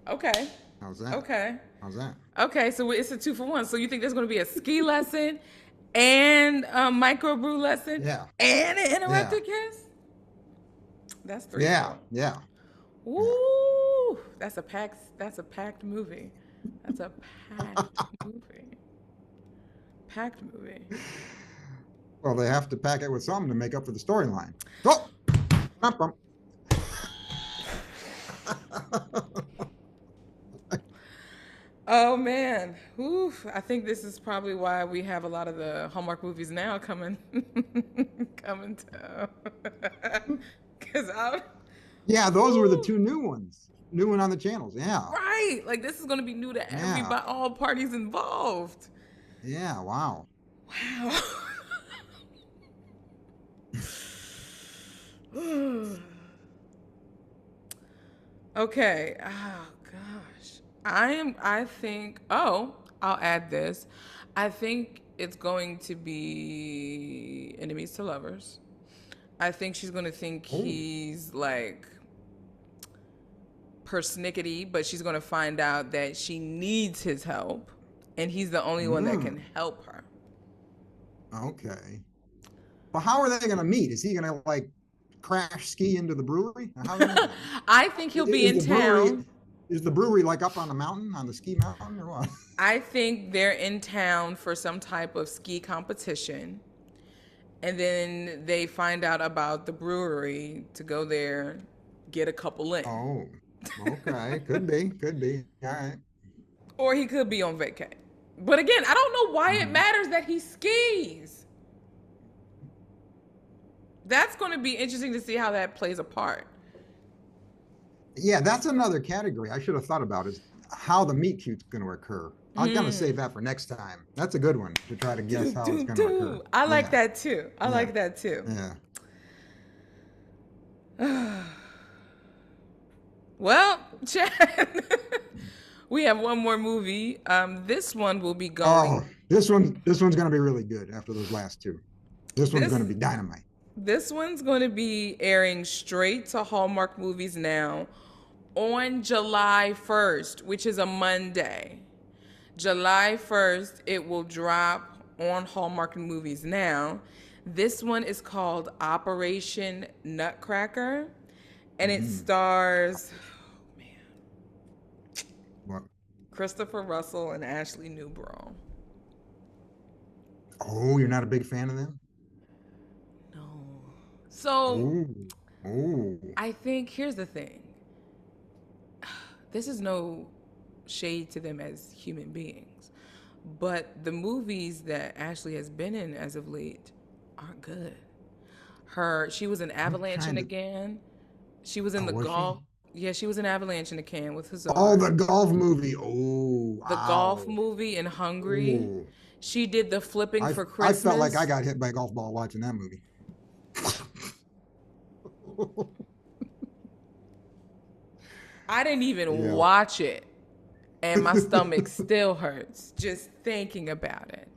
okay. How's that? Okay. How's that? Okay, so it's a 2 for 1. So you think there's going to be a ski lesson and a microbrew lesson Yeah. and an Yeah. interrupted kiss? That's 3 Yeah. for. Yeah. Yeah. Ooh, that's a packed movie. That's a packed movie. Packed movie. Well, they have to pack it with something to make up for the storyline. Oh, bump, bump. Oh man. Oof. I think this is probably why we have a lot of the Hallmark movies now coming coming to cuz I Yeah, those were the Ooh. 2 new ones. New one on the channels. Yeah. Right. Like this is going to be new to Yeah. everybody, all parties involved. Yeah. Wow. Wow. Okay. Oh gosh. I think I'll add this. I think it's going to be enemies to lovers. I think she's going to think Oh. he's like persnickety, but she's going to find out that she needs his help and he's the only one that can help her. Okay. But how are they going to meet? Is he going to like crash ski into the brewery? How is that? I think he'll be in town. Is the brewery like up on the mountain, on the ski mountain, or what? I think they're in town for some type of ski competition. And then they find out about the brewery to go there, get a couple in. Oh, okay. Could be. Could be. All right. Or he could be on vacay. But again, I don't know why it Mhm. matters that he skis. That's going to be interesting to see how that plays a part. Yeah, that's another category I should have thought about is how the meet cute's going to occur. I'm going to save that for next time. That's a good one to try to guess how it's going to occur. I like Yeah. that too. I Yeah. like that too. Yeah. Well, Chad, we have one more movie. This one will be going. Oh, this one's going to be really good after those last two. This one's going to be dynamite. This one's going to be airing straight to Hallmark Movies Now on July 1st, which is a Monday. July 1st, it will drop on Hallmark Movies Now. This one is called Operation Nutcracker, and it stars What? Christopher Russell and Ashley Newbro. Oh, you're not a big fan of them? No. So, Oh. I think here's the thing. This is no shade to them as human beings, but the movies that Ashley has been in as of late aren't good. She was in Avalanche and Again. She was in the golf. Yeah, she was in Avalanche in a Can with Hazard. Oh, the golf movie. Oh, wow. The golf movie in Hungry. Ooh. She did the Flipping for Christmas. I felt like I got hit by a golf ball watching that movie. I didn't even watch it, and my stomach still hurts just thinking about it.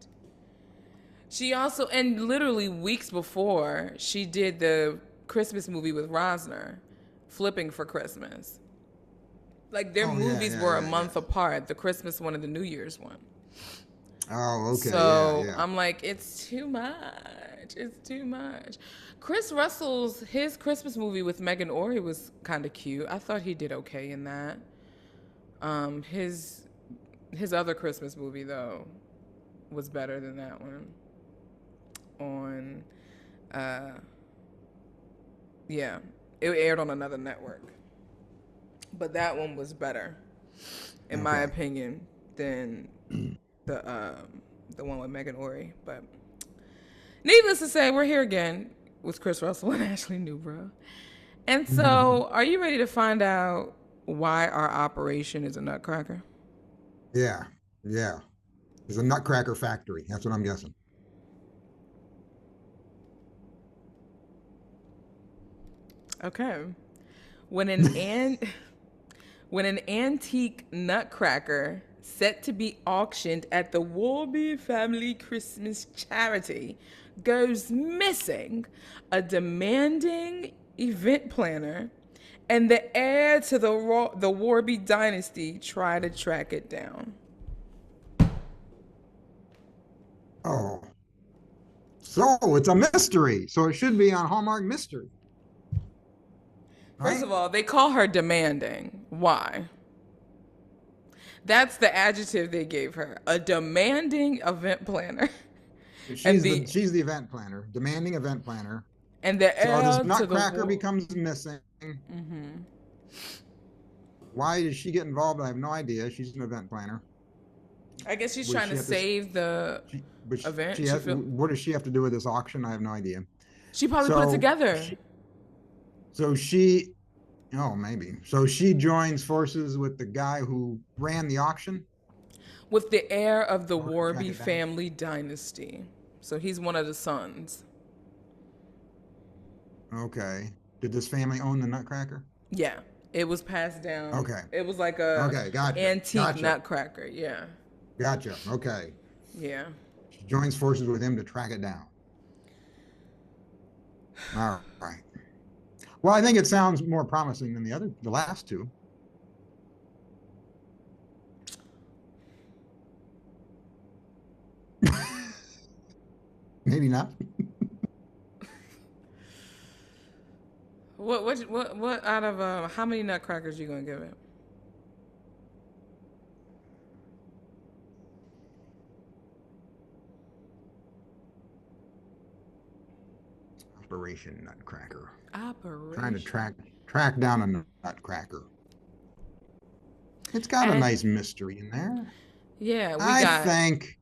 She also, and literally weeks before, she did the Christmas movie with Rosner, Flipping for Christmas. Like their movies were a month apart, the Christmas one and the New Year's one. Oh, okay. So I'm like, it's too much. It's too much. Chris Russell's, his Christmas movie with Megan Ory was kind of cute. I thought he did okay in that. His other Christmas movie though was better than that one. It aired on another network, but that one was better, in my opinion, than the one with Megan Ory. But needless to say, we're here again with Chris Russell and Ashley Newbro. And so, are you ready to find out why our operation is a nutcracker? Yeah. It's a nutcracker factory. That's what I'm guessing. Okay. When an antique nutcracker set to be auctioned at the Warby family Christmas charity goes missing, a demanding event planner and the heir to the Warby dynasty try to track it down. Oh. So it's a mystery. So it should be on Hallmark Mystery. First of all, they call her demanding. Why? That's the adjective they gave her. A demanding event planner. She's the event planner, demanding event planner. And the so heir this to nutcracker becomes missing. Why does she get involved? I have no idea. She's an event planner. I guess she's trying to save the event. What does she have to do with this auction? I have no idea. She probably put it together. Maybe. So she joins forces with the guy who ran the auction? With the heir of the Warby family dynasty. So he's one of the sons. Okay. Did this family own the nutcracker? Yeah. It was passed down. Okay. It was like a antique nutcracker. Yeah. Gotcha. Okay. Yeah. She joins forces with him to track it down. All right. Well, I think it sounds more promising than the last two. Maybe not. What out of how many nutcrackers you gonna give it? Operation Nutcracker. Trying to Operation. track down a nutcracker. It's got a And nice mystery in there. yeah, we I got. think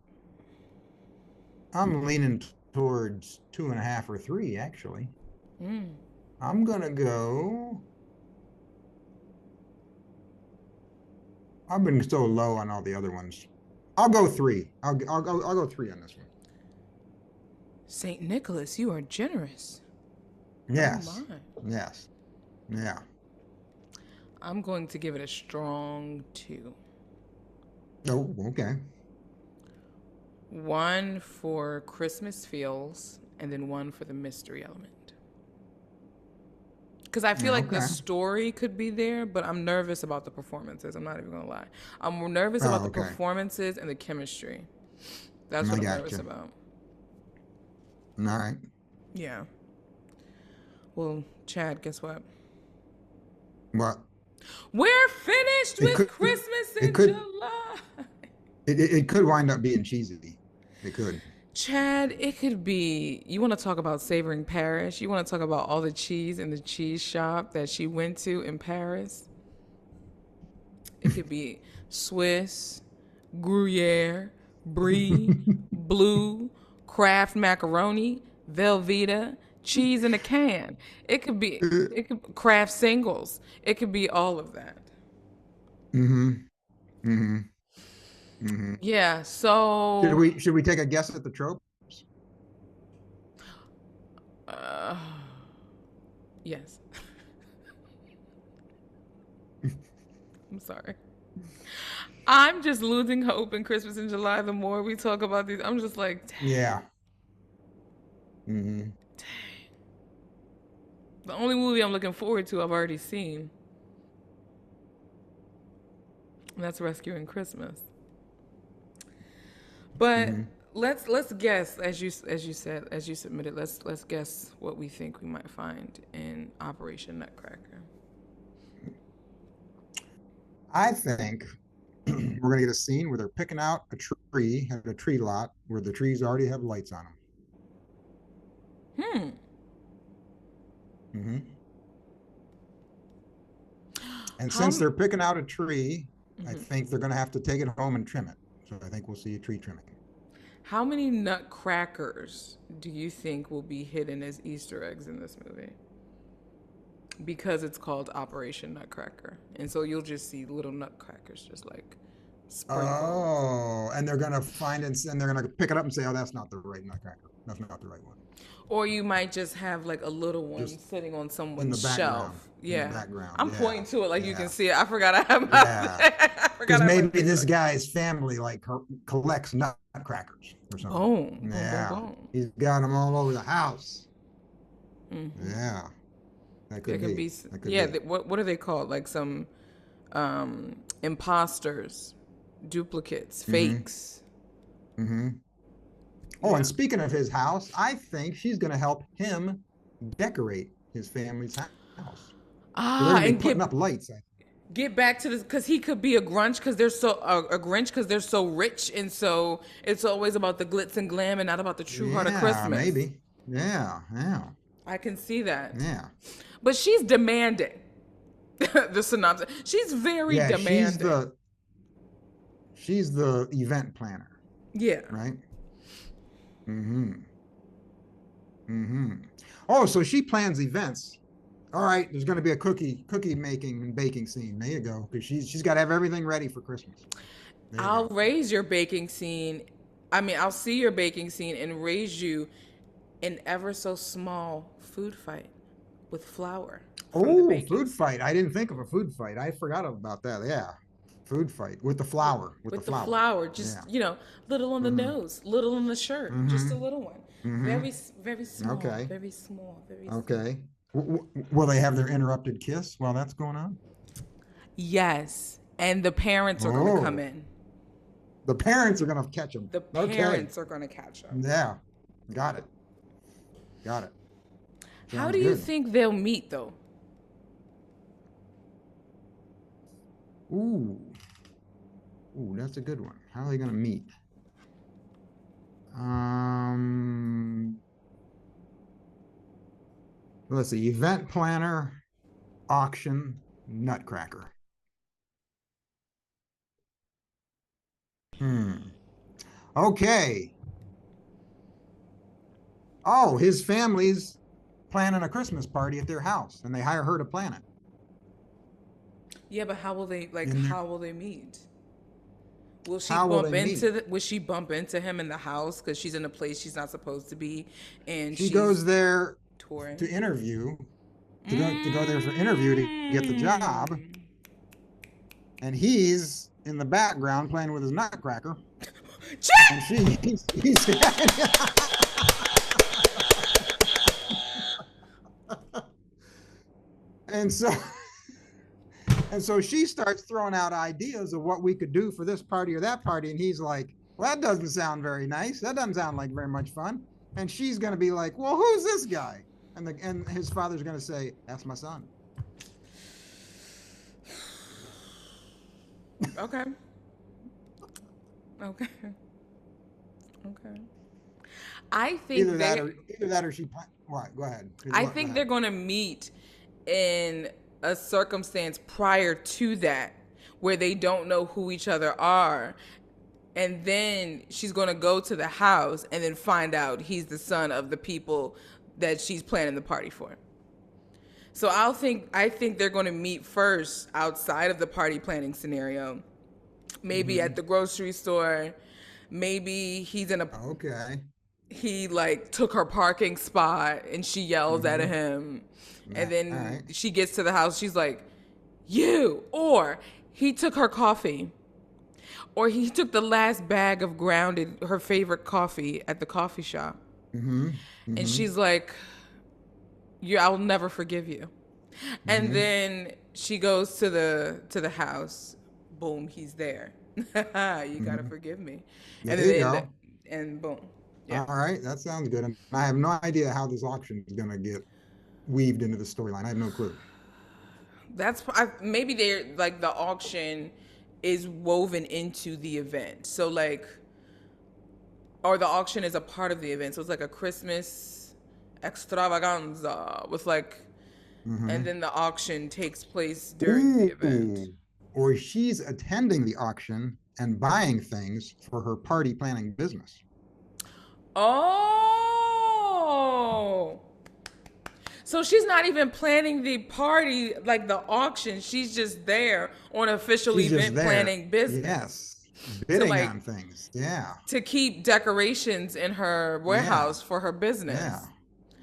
I'm leaning towards 2.5 or 3, actually. Mm, I'm gonna go. I've been so low on all the other ones. I'll go 3. I'll go 3 on this one. Saint Nicholas, you are generous. Oh Yes. my. Yes. Yeah. I'm going to give it a strong 2. Oh, okay. 1 for Christmas feels, and then 1 for the mystery element. Because I feel like the Okay. story could be there, but I'm nervous about the performances. I'm not even gonna lie. I'm nervous about Oh, the okay. performances and the chemistry. That's I what I'm got nervous you. about. All right. Yeah. Well, Chad, guess what? What? We're finished It with could. Christmas It in could. July. It could wind up being cheesy. It could. Chad, it could be. You want to talk about savoring Paris? You want to talk about all the cheese in the cheese shop that she went to in Paris? It could be Swiss, Gruyere, Brie, Blue, Kraft macaroni, Velveeta, cheese in a can. It could Kraft singles. It could be all of that. Mm-hmm. Mm-hmm. Mm-hmm. Yeah. Should So, we should we take a guess at the tropes? uh, yes. I'm sorry. I'm just losing hope in Christmas in July. The more we talk about these, I'm just like, dang, Yeah. Mm-hmm. dang. The only movie I'm looking forward to, I've already seen. And that's Rescuing Christmas. But Mm-hmm. let's guess as you submitted. Let's guess what we think we might find in Operation Nutcracker. I think we're gonna get a scene where they're picking out a tree at a tree lot where the trees already have lights on Hmm. them. Mm-hmm. And since How they're picking out a tree, I think they're gonna have to take it home and trim it. So I think we'll see a tree trimming. how many nutcrackers do you think will be hidden as Easter eggs in this movie? Because it's called Operation Nutcracker, and so you'll just see little nutcrackers just like sprinkled. Oh, and they're gonna find it and they're gonna pick it up and say, "Oh, that's not the right nutcracker. That's not the right one." Or you might just have like a little one Just sitting on in the someone's background. shelf. In the Yeah. background. I'm Yeah. pointing to it like you can Yeah. see it. I forgot I have my Yeah. I Because forgot I have my maybe thing this up. guy's family like collects nutcrackers or something. Boom. Boom boom Yeah. boom. He's got them all over the house. Hmm. Yeah. That There could can be be. That could yeah, be. what are they called? Like some imposters, duplicates, Mm-hmm. fakes. Mm-hmm. Oh, and Yeah. speaking of his house, I think she's gonna help him decorate his family's house. So they're Ah, gonna be and putting up lights. get back to this because he could be a grunge because they're so a Grinch because they're so rich and so it's always about the glitz and glam and not about the true heart of Yeah, Christmas. maybe. Yeah, yeah, I can see that, yeah. but she's demanding. The synopsis. She's very Yeah, demanding. she's the event planner, Yeah. right? Mm-hmm. Mm-hmm. Oh, so she plans events. All right, there's going to be a cookie making and baking scene. There you go, because she's got to have everything ready for Christmas. There you I'll go. raise your baking scene. I mean, I'll see your baking scene and raise you an ever so small food fight with flour from the Oh, baking food scene. fight. I didn't think of a food fight. I forgot about that. Yeah, food fight with the with flour. With the with the flour. flour, just Yeah. little on the Mm-hmm. nose, little on the shirt, just a Mm-hmm. little one. Mm-hmm. Very small, Okay. very small, very small. Okay. Will they have their interrupted kiss while that's going on? Yes, and the parents are going to come Oh, in. the parents are gonna catch them. The Okay. parents are going to catch them. Yeah. Got it. Got it. How Sounds do you good. think they'll meet though? Ooh, ooh, that's a good one. How are they going to meet? Um, let's see. Event planner, auction, nutcracker. Hmm. Okay. Oh, his family's planning a Christmas party at their house, and they hire her to plan it. Yeah, but how will they like? In there, How will they meet? Will she how will bump they meet? into will she bump into him in the house because she's in a place she's not supposed to be, and She she's goes there to touring? interview, to go there for interview to get the job, Mm. and he's in the background playing with his nutcracker, and Chat! she he's and so she starts throwing out ideas of what we could do for this party or that party, and he's like, well, that doesn't sound very nice, that doesn't sound like very much fun. And she's going to be like, well, who's this guy? And his father's going to say, that's my son. Okay. Okay. Okay. I think they Either that or she what, go ahead. I Go think ahead. they're going to meet in a circumstance prior to that where they don't know who each other are. And then she's going to go to the house and then find out he's the son of the people that she's planning the party for. So I think they're going to meet first outside of the party planning scenario. Maybe Mm-hmm. at the grocery store. Maybe Okay. he like took her parking spot and she yells at Mm-hmm. him. And All then right. she gets to the house, she's like, "You." Or he took her coffee. Or he took the last bag of grounded, her favorite coffee at the coffee shop. Mm-hmm. And Mm-hmm. she's like, I'll never forgive you." And Mm-hmm. then she goes to the house. Boom, he's there. You gotta Mm-hmm. forgive me. And There you go. and boom. Yeah. All right, that sounds good. And I have no idea how this auction is going to get weaved into the storyline. I have no clue. Maybe they're like the auction is woven into the event. So like, or the auction is a part of the event. So it's like a Christmas extravaganza with like, and Mm-hmm. then the auction takes place during the event. Ooh, or she's attending the auction and buying things for her party planning business. Oh. So she's not even planning the party like the auction. She's just there on official She's just event there. planning business Yes. to Bidding like on things. Yeah. to keep decorations in her Yeah. warehouse for her Yeah. business.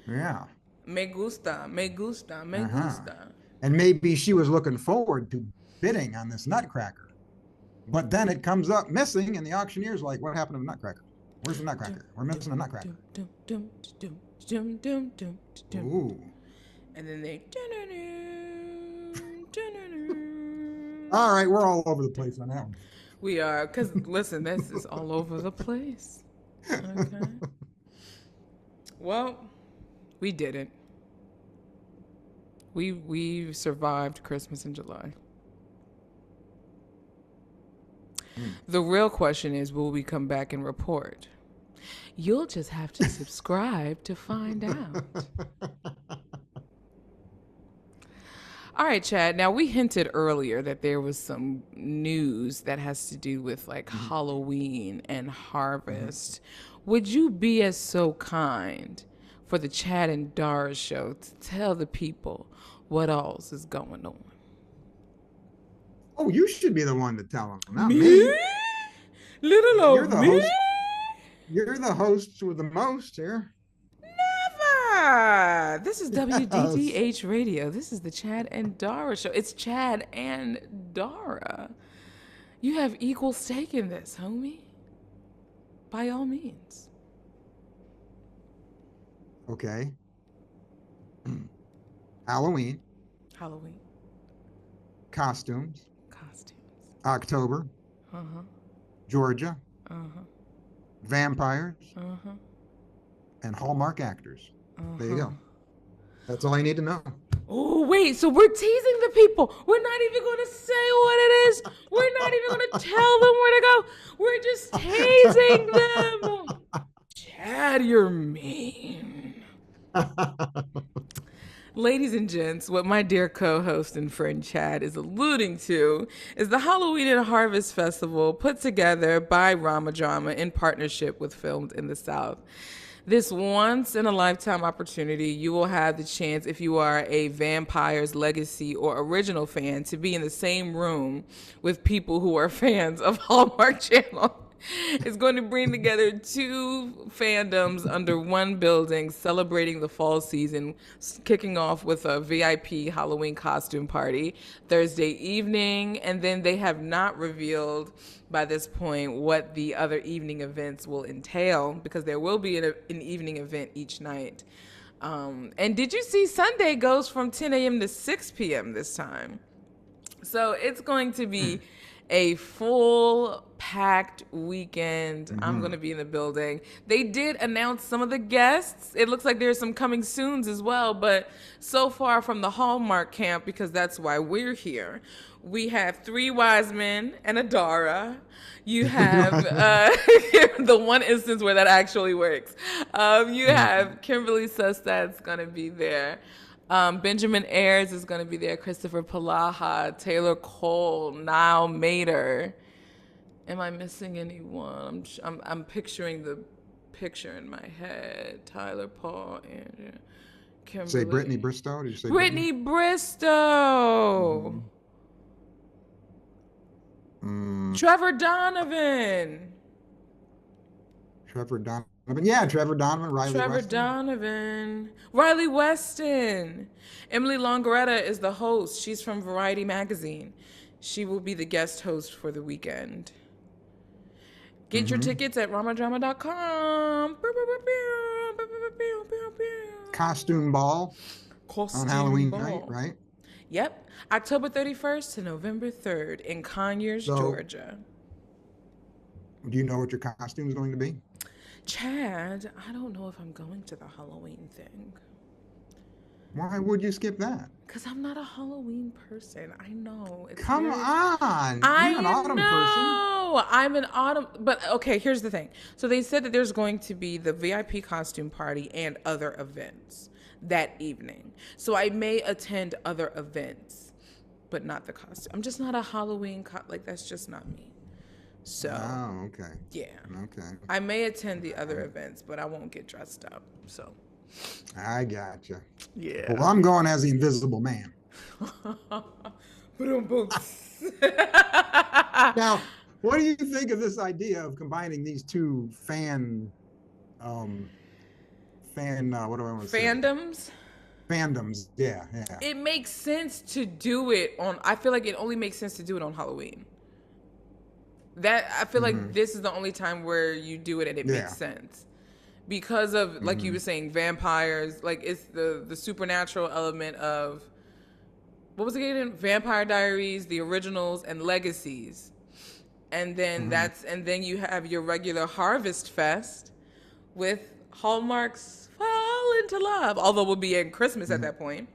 Yeah. Me gusta, me gusta, me Uh-huh. gusta. And maybe she was looking forward to bidding on this nutcracker. But then it comes up missing, and the auctioneer's like, what happened to the nutcracker? Where's the nutcracker? We're missing a nutcracker. Ooh. And then they. All right, we're all over the place on that We are, because listen, this is all over the place. Okay. one. Well, we did it. We survived Christmas in July. The real question is, will we come back and report? You'll just have to subscribe to find out. All right, Chad. Now, we hinted earlier that there was some news that has to do with like Halloween and harvest. Would you be as so kind for the Chad and Dara show to tell the people what else is going on? Oh, you should be the one to tell them, not Me? me. Little You're old the me? host. You're the host with the most here. Never. This is Yes. WDDH Radio. This is the Chad and Dara show. It's Chad and Dara. You have equal stake in this, homie. By all means. Okay. Halloween, Halloween costumes, costumes. October, Uh huh. Georgia, Uh huh. vampires, Uh huh. and Hallmark actors. There you go. That's all I need to know. Oh, wait, so we're teasing the people. We're not even going to say what it is. We're not even going to tell them where to go. We're just teasing them. Chad, you're mean. Ladies and gents, what my dear co-host and friend Chad is alluding to is the Halloween and Harvest Festival put together by Rama Drama in partnership with Filmed in the South. This once-in-a-lifetime opportunity, you will have the chance, if you are a Vampire's Legacy or original fan, to be in the same room with people who are fans of Hallmark Channel. It's going to bring together two fandoms under one building, celebrating the fall season, kicking off with a VIP Halloween costume party Thursday evening. And then they have not revealed by this point what the other evening events will entail, because there will be an evening event each night. And did you see Sunday goes from 10 a.m. to 6 p.m. this time? So it's going to be a full packed weekend. Mm-hmm. I'm going to be in the building. They did announce some of the guests. It looks like there's some coming soons as well, but so far from the Hallmark camp, because that's why we're here, we have 3 wise men and a Dara. You have the one instance where that actually works. You have Kimberly Sustad's going to be there. Benjamin Ayers is going to be there. Christopher Palaha, Taylor Cole, Niall Mater. Am I missing anyone? I'm picturing the picture in my head. Tyler, Paul, Andrew, Kimberly. Say Brittany Bristow? Did you say Brittany Bristow? Trevor Donovan. Trevor Donovan. Yeah, Trevor Donovan, Riley Weston. Emily Longaretta is the host. She's from Variety Magazine. She will be the guest host for the weekend. Get your tickets at ramadrama.com. Costume ball on Halloween night, right? Yep. October 31st to November 3rd in Conyers, Georgia. Do you know what your costume is going to be? Chad, I don't know if I'm going to the Halloween thing. Why would you skip that? Because I'm not a Halloween person. I know. Come on. You're an autumn person. I'm an autumn. But okay, here's the thing. So they said that there's going to be the VIP costume party and other events that evening. So I may attend other events, but not the costume. I'm just not a Halloween, that's just not me. So, okay. Yeah. Okay. I may attend the other events, but I won't get dressed up. So. I gotcha. Yeah. Well, I'm going as the Invisible Man. Now, what do you think of this idea of combining these two what do I want to say? Fandoms, yeah. It makes sense to do it I feel like it only makes sense to do it on Halloween. I feel like this is the only time where you do it and it makes sense. Because of, like you were saying, vampires, like it's the supernatural element of, what was it again? Vampire Diaries, the originals, and Legacies. And then and then you have your regular Harvest Fest with Hallmark's Fall into Love, although we'll be in Christmas at that point.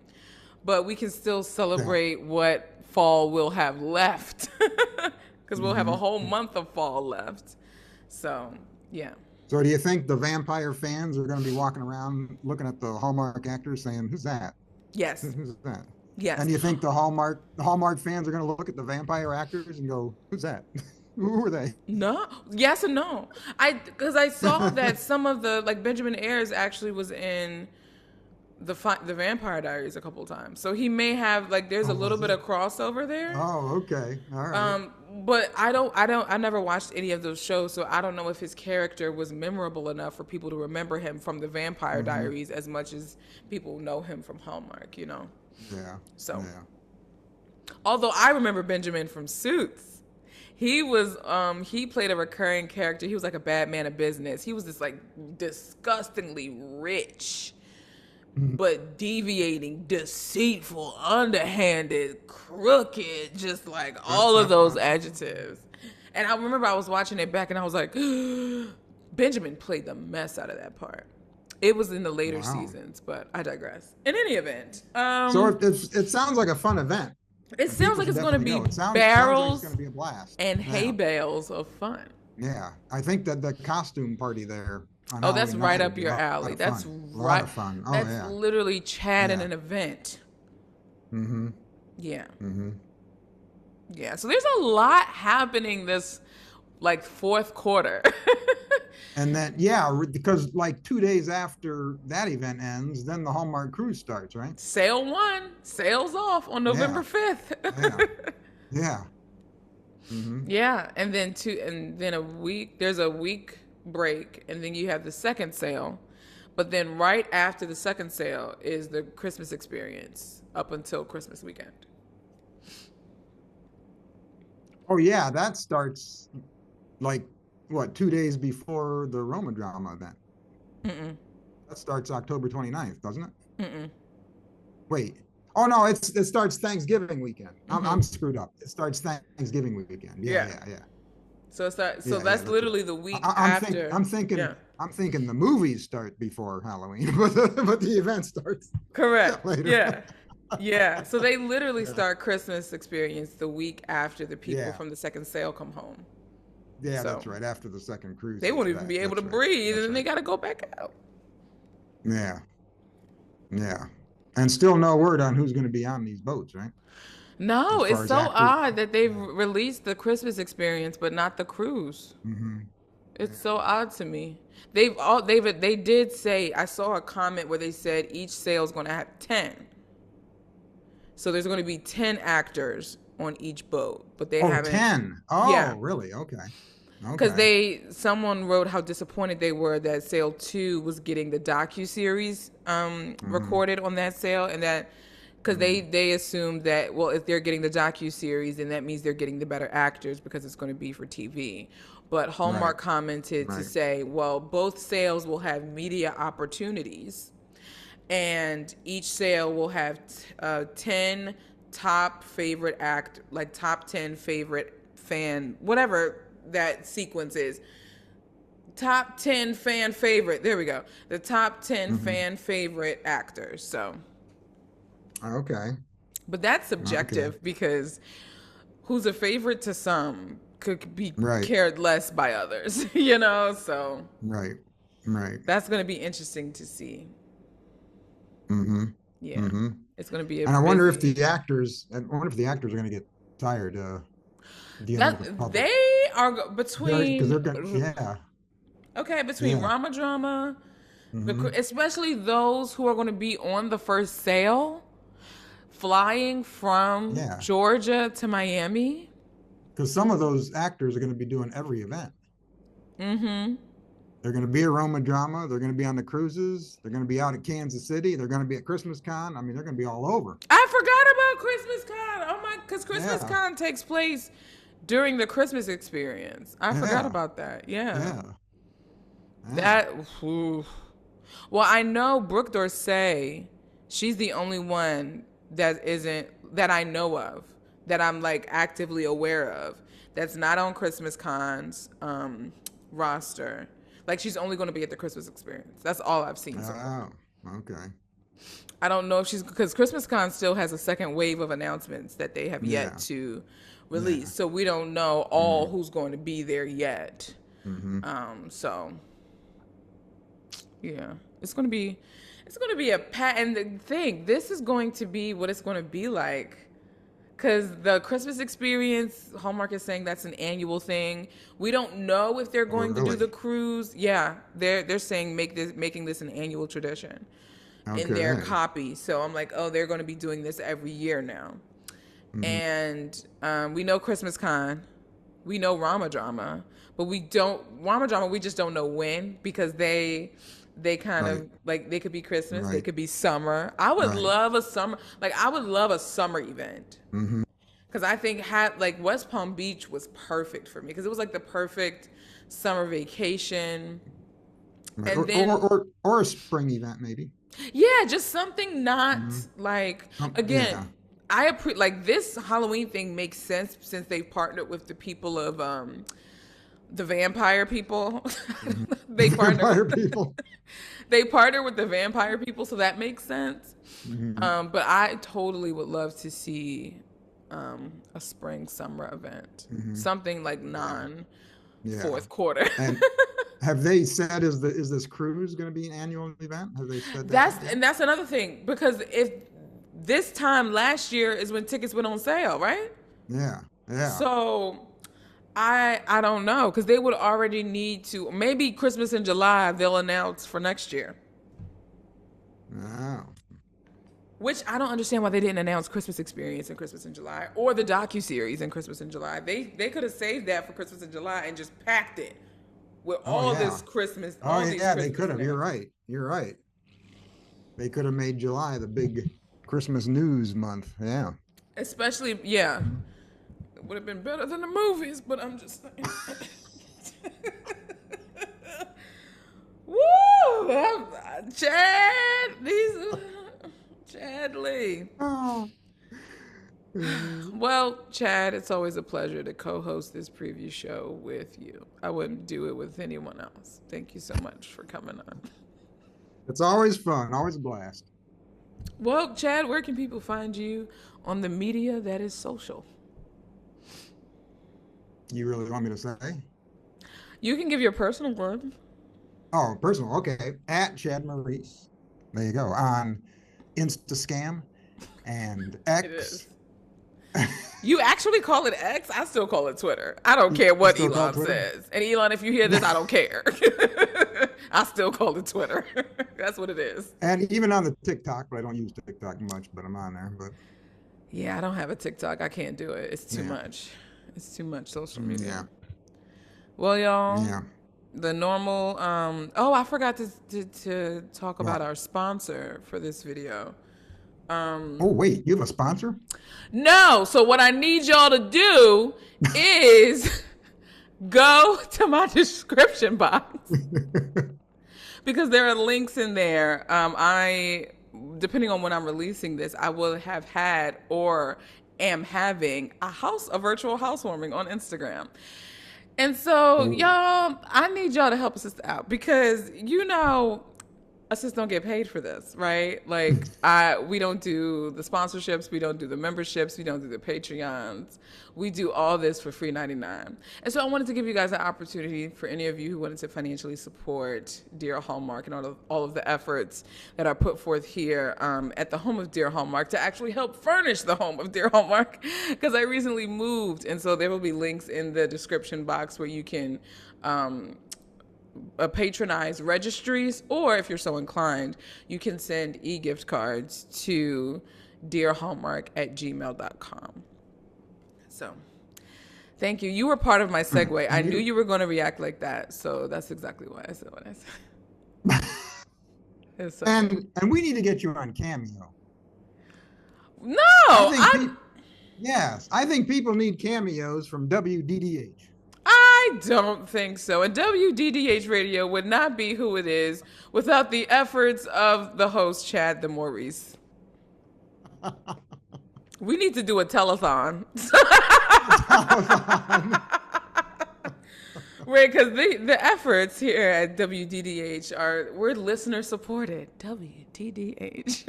But we can still celebrate what fall we'll have left. Because we'll have a whole month of fall left. So, yeah. So do you think the vampire fans are going to be walking around looking at the Hallmark actors saying, who's that? Yes. Who's that? Yes. And do you think the Hallmark fans are going to look at the vampire actors and go, who's that? Who are they? No. Yes and no. Because I saw that some of the, like Benjamin Ayers actually was in the Vampire Diaries a couple of times. So he may have, there's a little bit of crossover there. Oh, okay. All right. But I never watched any of those shows, so I don't know if his character was memorable enough for people to remember him from the Vampire Diaries as much as people know him from Hallmark, you know? Yeah. So, although I remember Benjamin from Suits. He was, he played a recurring character. He was like a bad man of business. He was this disgustingly rich, but deviating, deceitful, underhanded, crooked, just all of those adjectives. And I remember I was watching it back and I was like, Benjamin played the mess out of that part. It was in the later Wow. seasons, but I digress. In any event, So it sounds like a fun event, it and sounds people like should it's going to definitely be go. It sounds like it's going barrels to be a blast. and hay Yeah, bales of fun. yeah. I think that the costume party there on Oh, that's Halloween right night would up be a your lot alley. of That's fun. A lot right. of fun. Oh That's yeah, literally Chad in yeah. an event. Mm-hmm. Yeah. Mm-hmm. Yeah. So there's a lot happening this like fourth quarter. And then yeah, because like 2 days after that event ends, then the Hallmark cruise starts, right? Sale one, sales off on November Yeah, 5th. yeah, yeah. Mm-hmm. Yeah, and then a week there's a week break and then you have the second sale. But then right after the second sale is the Christmas experience up until Christmas weekend. Oh yeah, that starts like what 2 days before the Roma drama event. Mm-mm. That starts October 29th, doesn't it? Mm-mm. Wait. Oh no, it starts Thanksgiving weekend. Mm-hmm. I'm screwed up. It starts Thanksgiving weekend. Yeah, Yeah. yeah, yeah. So Yeah, that's that's right. literally the week I, I'm think after. I'm thinking Yeah. I'm thinking the movies start before Halloween, but the event starts Correct. later. Yeah. Yeah. So they literally Yeah, start Christmas experience the week after the people yeah, from the second sale come home. yeah. So That's right. After the second cruise they hits won't even back. be able to That's right. breathe and That's then they right. got to go back out. Yeah, yeah. And still no word on who's going to be on these boats, right? No, As it's far as so actors. odd that they've Yeah. released the Christmas experience but not the cruise. Mm-hmm. It's Yeah. so odd to me. They did say I saw a comment where they said each sale is going to have 10. So there's going to be 10 actors on each boat, but they Oh, haven't. 10. Oh, Yeah, really? Okay. because Okay. someone wrote how disappointed they were that sale 2 was getting the docu-series Mm-hmm. recorded on that sale, and that because Mm-hmm. they assumed that, well, if they're getting the docu-series, then that means they're getting the better actors because it's going to be for TV. But Right. Hallmark commented to Right. say, well, both sales will have media opportunities, and each sale will have 10 top favorite act, like top 10 favorite fan, whatever that sequence is. Top 10 fan favorite. There we go. The top 10 Mm-hmm. fan favorite actors. So, Okay. but that's Okay. subjective because who's a favorite to some could be Right. cared less by others, you know? So, Right. Right. that's going to be interesting to see. Mm-hmm. Yeah. Mm-hmm. It's going to be a And busy. I wonder if the actors are going to get tired dealing with the That public. they are Because between they're going, yeah, okay, between yeah. Rama Drama, Mm-hmm. especially those who are going to be on the first sale, flying from Yeah. Georgia to Miami. Because some of those actors are going to be doing every event. Mm-hmm. They're going to be at Roma Drama. They're going to be on the cruises. They're going to be out at Kansas City. They're going to be at Christmas Con. I mean, they're going to be all over. I forgot about Christmas Con. Oh my, because Christmas Yeah. Con takes place during the Christmas experience. I forgot Yeah. about that. Yeah. Yeah. Yeah. That, ooh. Well, I know Brooke Dorsey, she's the only one that I know of, that I'm like actively aware of, that's not on Christmas Con's roster. Like she's only going to be at the Christmas experience. That's all I've seen so far. Oh, okay. I don't know if she's, because Christmas Con still has a second wave of announcements that they have yet Yeah. to Yeah. release. So we don't know all Mm-hmm. who's going to be there yet. Mm-hmm. So yeah, it's going to be a pat. And the thing, this is going to be what it's going to be like. Because the Christmas experience, Hallmark is saying that's an annual thing. We don't know if they're Oh, going to do the really? cruise. Yeah, they're saying making this an annual tradition in their Okay. copy. So I'm like, oh, they're going to be doing this every year now. Mm-hmm. And we know Christmas Con, we know Rama Drama, but we don't Rama Drama. We just don't know when, because they kind Right. of like, they could be Christmas, they Right. could be summer. I would Right. love a summer, like I would love a summer event. Mm-hmm. Because I think had like West Palm Beach was perfect for me because it was like the perfect summer vacation. Right. And then Or a spring event, maybe. yeah, just something not Mm-hmm. like, Yeah. again, like this Halloween thing makes sense since they partnered with the people of the vampire people. Mm-hmm. They partner Vampire with people. they partner with the vampire people, so that makes sense. Mhm. But I totally would love to see a spring summer event, Mhm. something like Yeah. non Yeah. fourth quarter. And have they said is this cruise going to be an annual event? Have they said that yet? That's another thing, because if this time last year is when tickets went on sale, right? Yeah. Yeah. So I don't know, because they would already need to, maybe Christmas in July they'll announce for next year. Oh. Which I don't understand why they didn't announce Christmas Experience and Christmas in July, or the docu-series and Christmas in July. They could have saved that for Christmas in July and just packed it with Oh all yeah. this Christmas, Oh all these yeah, they Christmas could have. You're announcements. right. You're right. They could have made July the big Christmas news month. Yeah. Especially, yeah, it would have been better than the movies, but I'm just saying. Woo! Chad, Chad Lee. Oh. Well, Chad, it's always a pleasure to co-host this preview show with you. I wouldn't do it with anyone else. Thank you so much for coming on. It's always fun, always a blast. Well, Chad, where can people find you on the media that is social? You really want me to say? You can give your personal one. Oh, personal. Okay. At Chad Maurice. There you go. On Instascam and It X. is. You actually call it X? I still call it Twitter. I don't You care what still call it Elon Twitter? says. And Elon, if you hear this, I don't care. I still call it Twitter. That's what it is. And even on the TikTok, but I don't use TikTok much, but I'm on there. But Yeah, I don't have a TikTok. I can't do it. It's too yeah. much. It's too much social media. Yeah. Well, y'all, Yeah. the normal. Oh, I forgot to talk about What? our sponsor for this video. Oh, wait, you have a sponsor? No, so what I need y'all to do is go to my description box, because there are links in there. Depending on when I'm releasing this, I will have had or am having a virtual housewarming on Instagram. And so, Ooh. y'all, I need y'all to help a sister out, because us just don't get paid for this, right? Like, we don't do the sponsorships, we don't do the memberships, we don't do the Patreons. We do all this for free 99. And so I wanted to give you guys an opportunity, for any of you who wanted to financially support Dear Hallmark and all of the efforts that are put forth here at the home of Dear Hallmark, to actually help furnish the home of Dear Hallmark, because I recently moved. And so there will be links in the description box where you can patronize registries, or if you're so inclined, you can send e-gift cards to dearhallmark@gmail.com. So thank you. You were part of my segue. I knew you were going to react like that, so that's exactly why I said what I said. It's so and we need to get you on Cameo. no, Yes, I think people need cameos from WDDH. I don't think so. And WDDH Radio would not be who it is without the efforts of the host, Chad the Maurice. We need to do a telethon. Right, because the efforts here at WDDH we're listener supported. WDDH.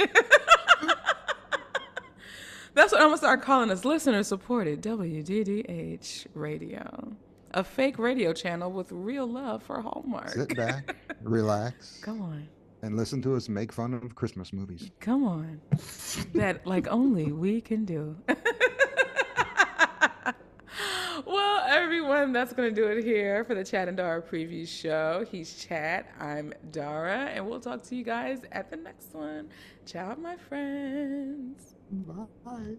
That's what I'm going to start calling us, listener supported WDDH Radio. A fake radio channel with real love for Hallmark. Sit back, relax, Come on. and listen to us make fun of Christmas movies. Come on. That like only we can do. Well, everyone, that's going to do it here for the Chad and Dara preview show. He's Chad, I'm Dara, and we'll talk to you guys at the next one. Ciao, my friends. Bye.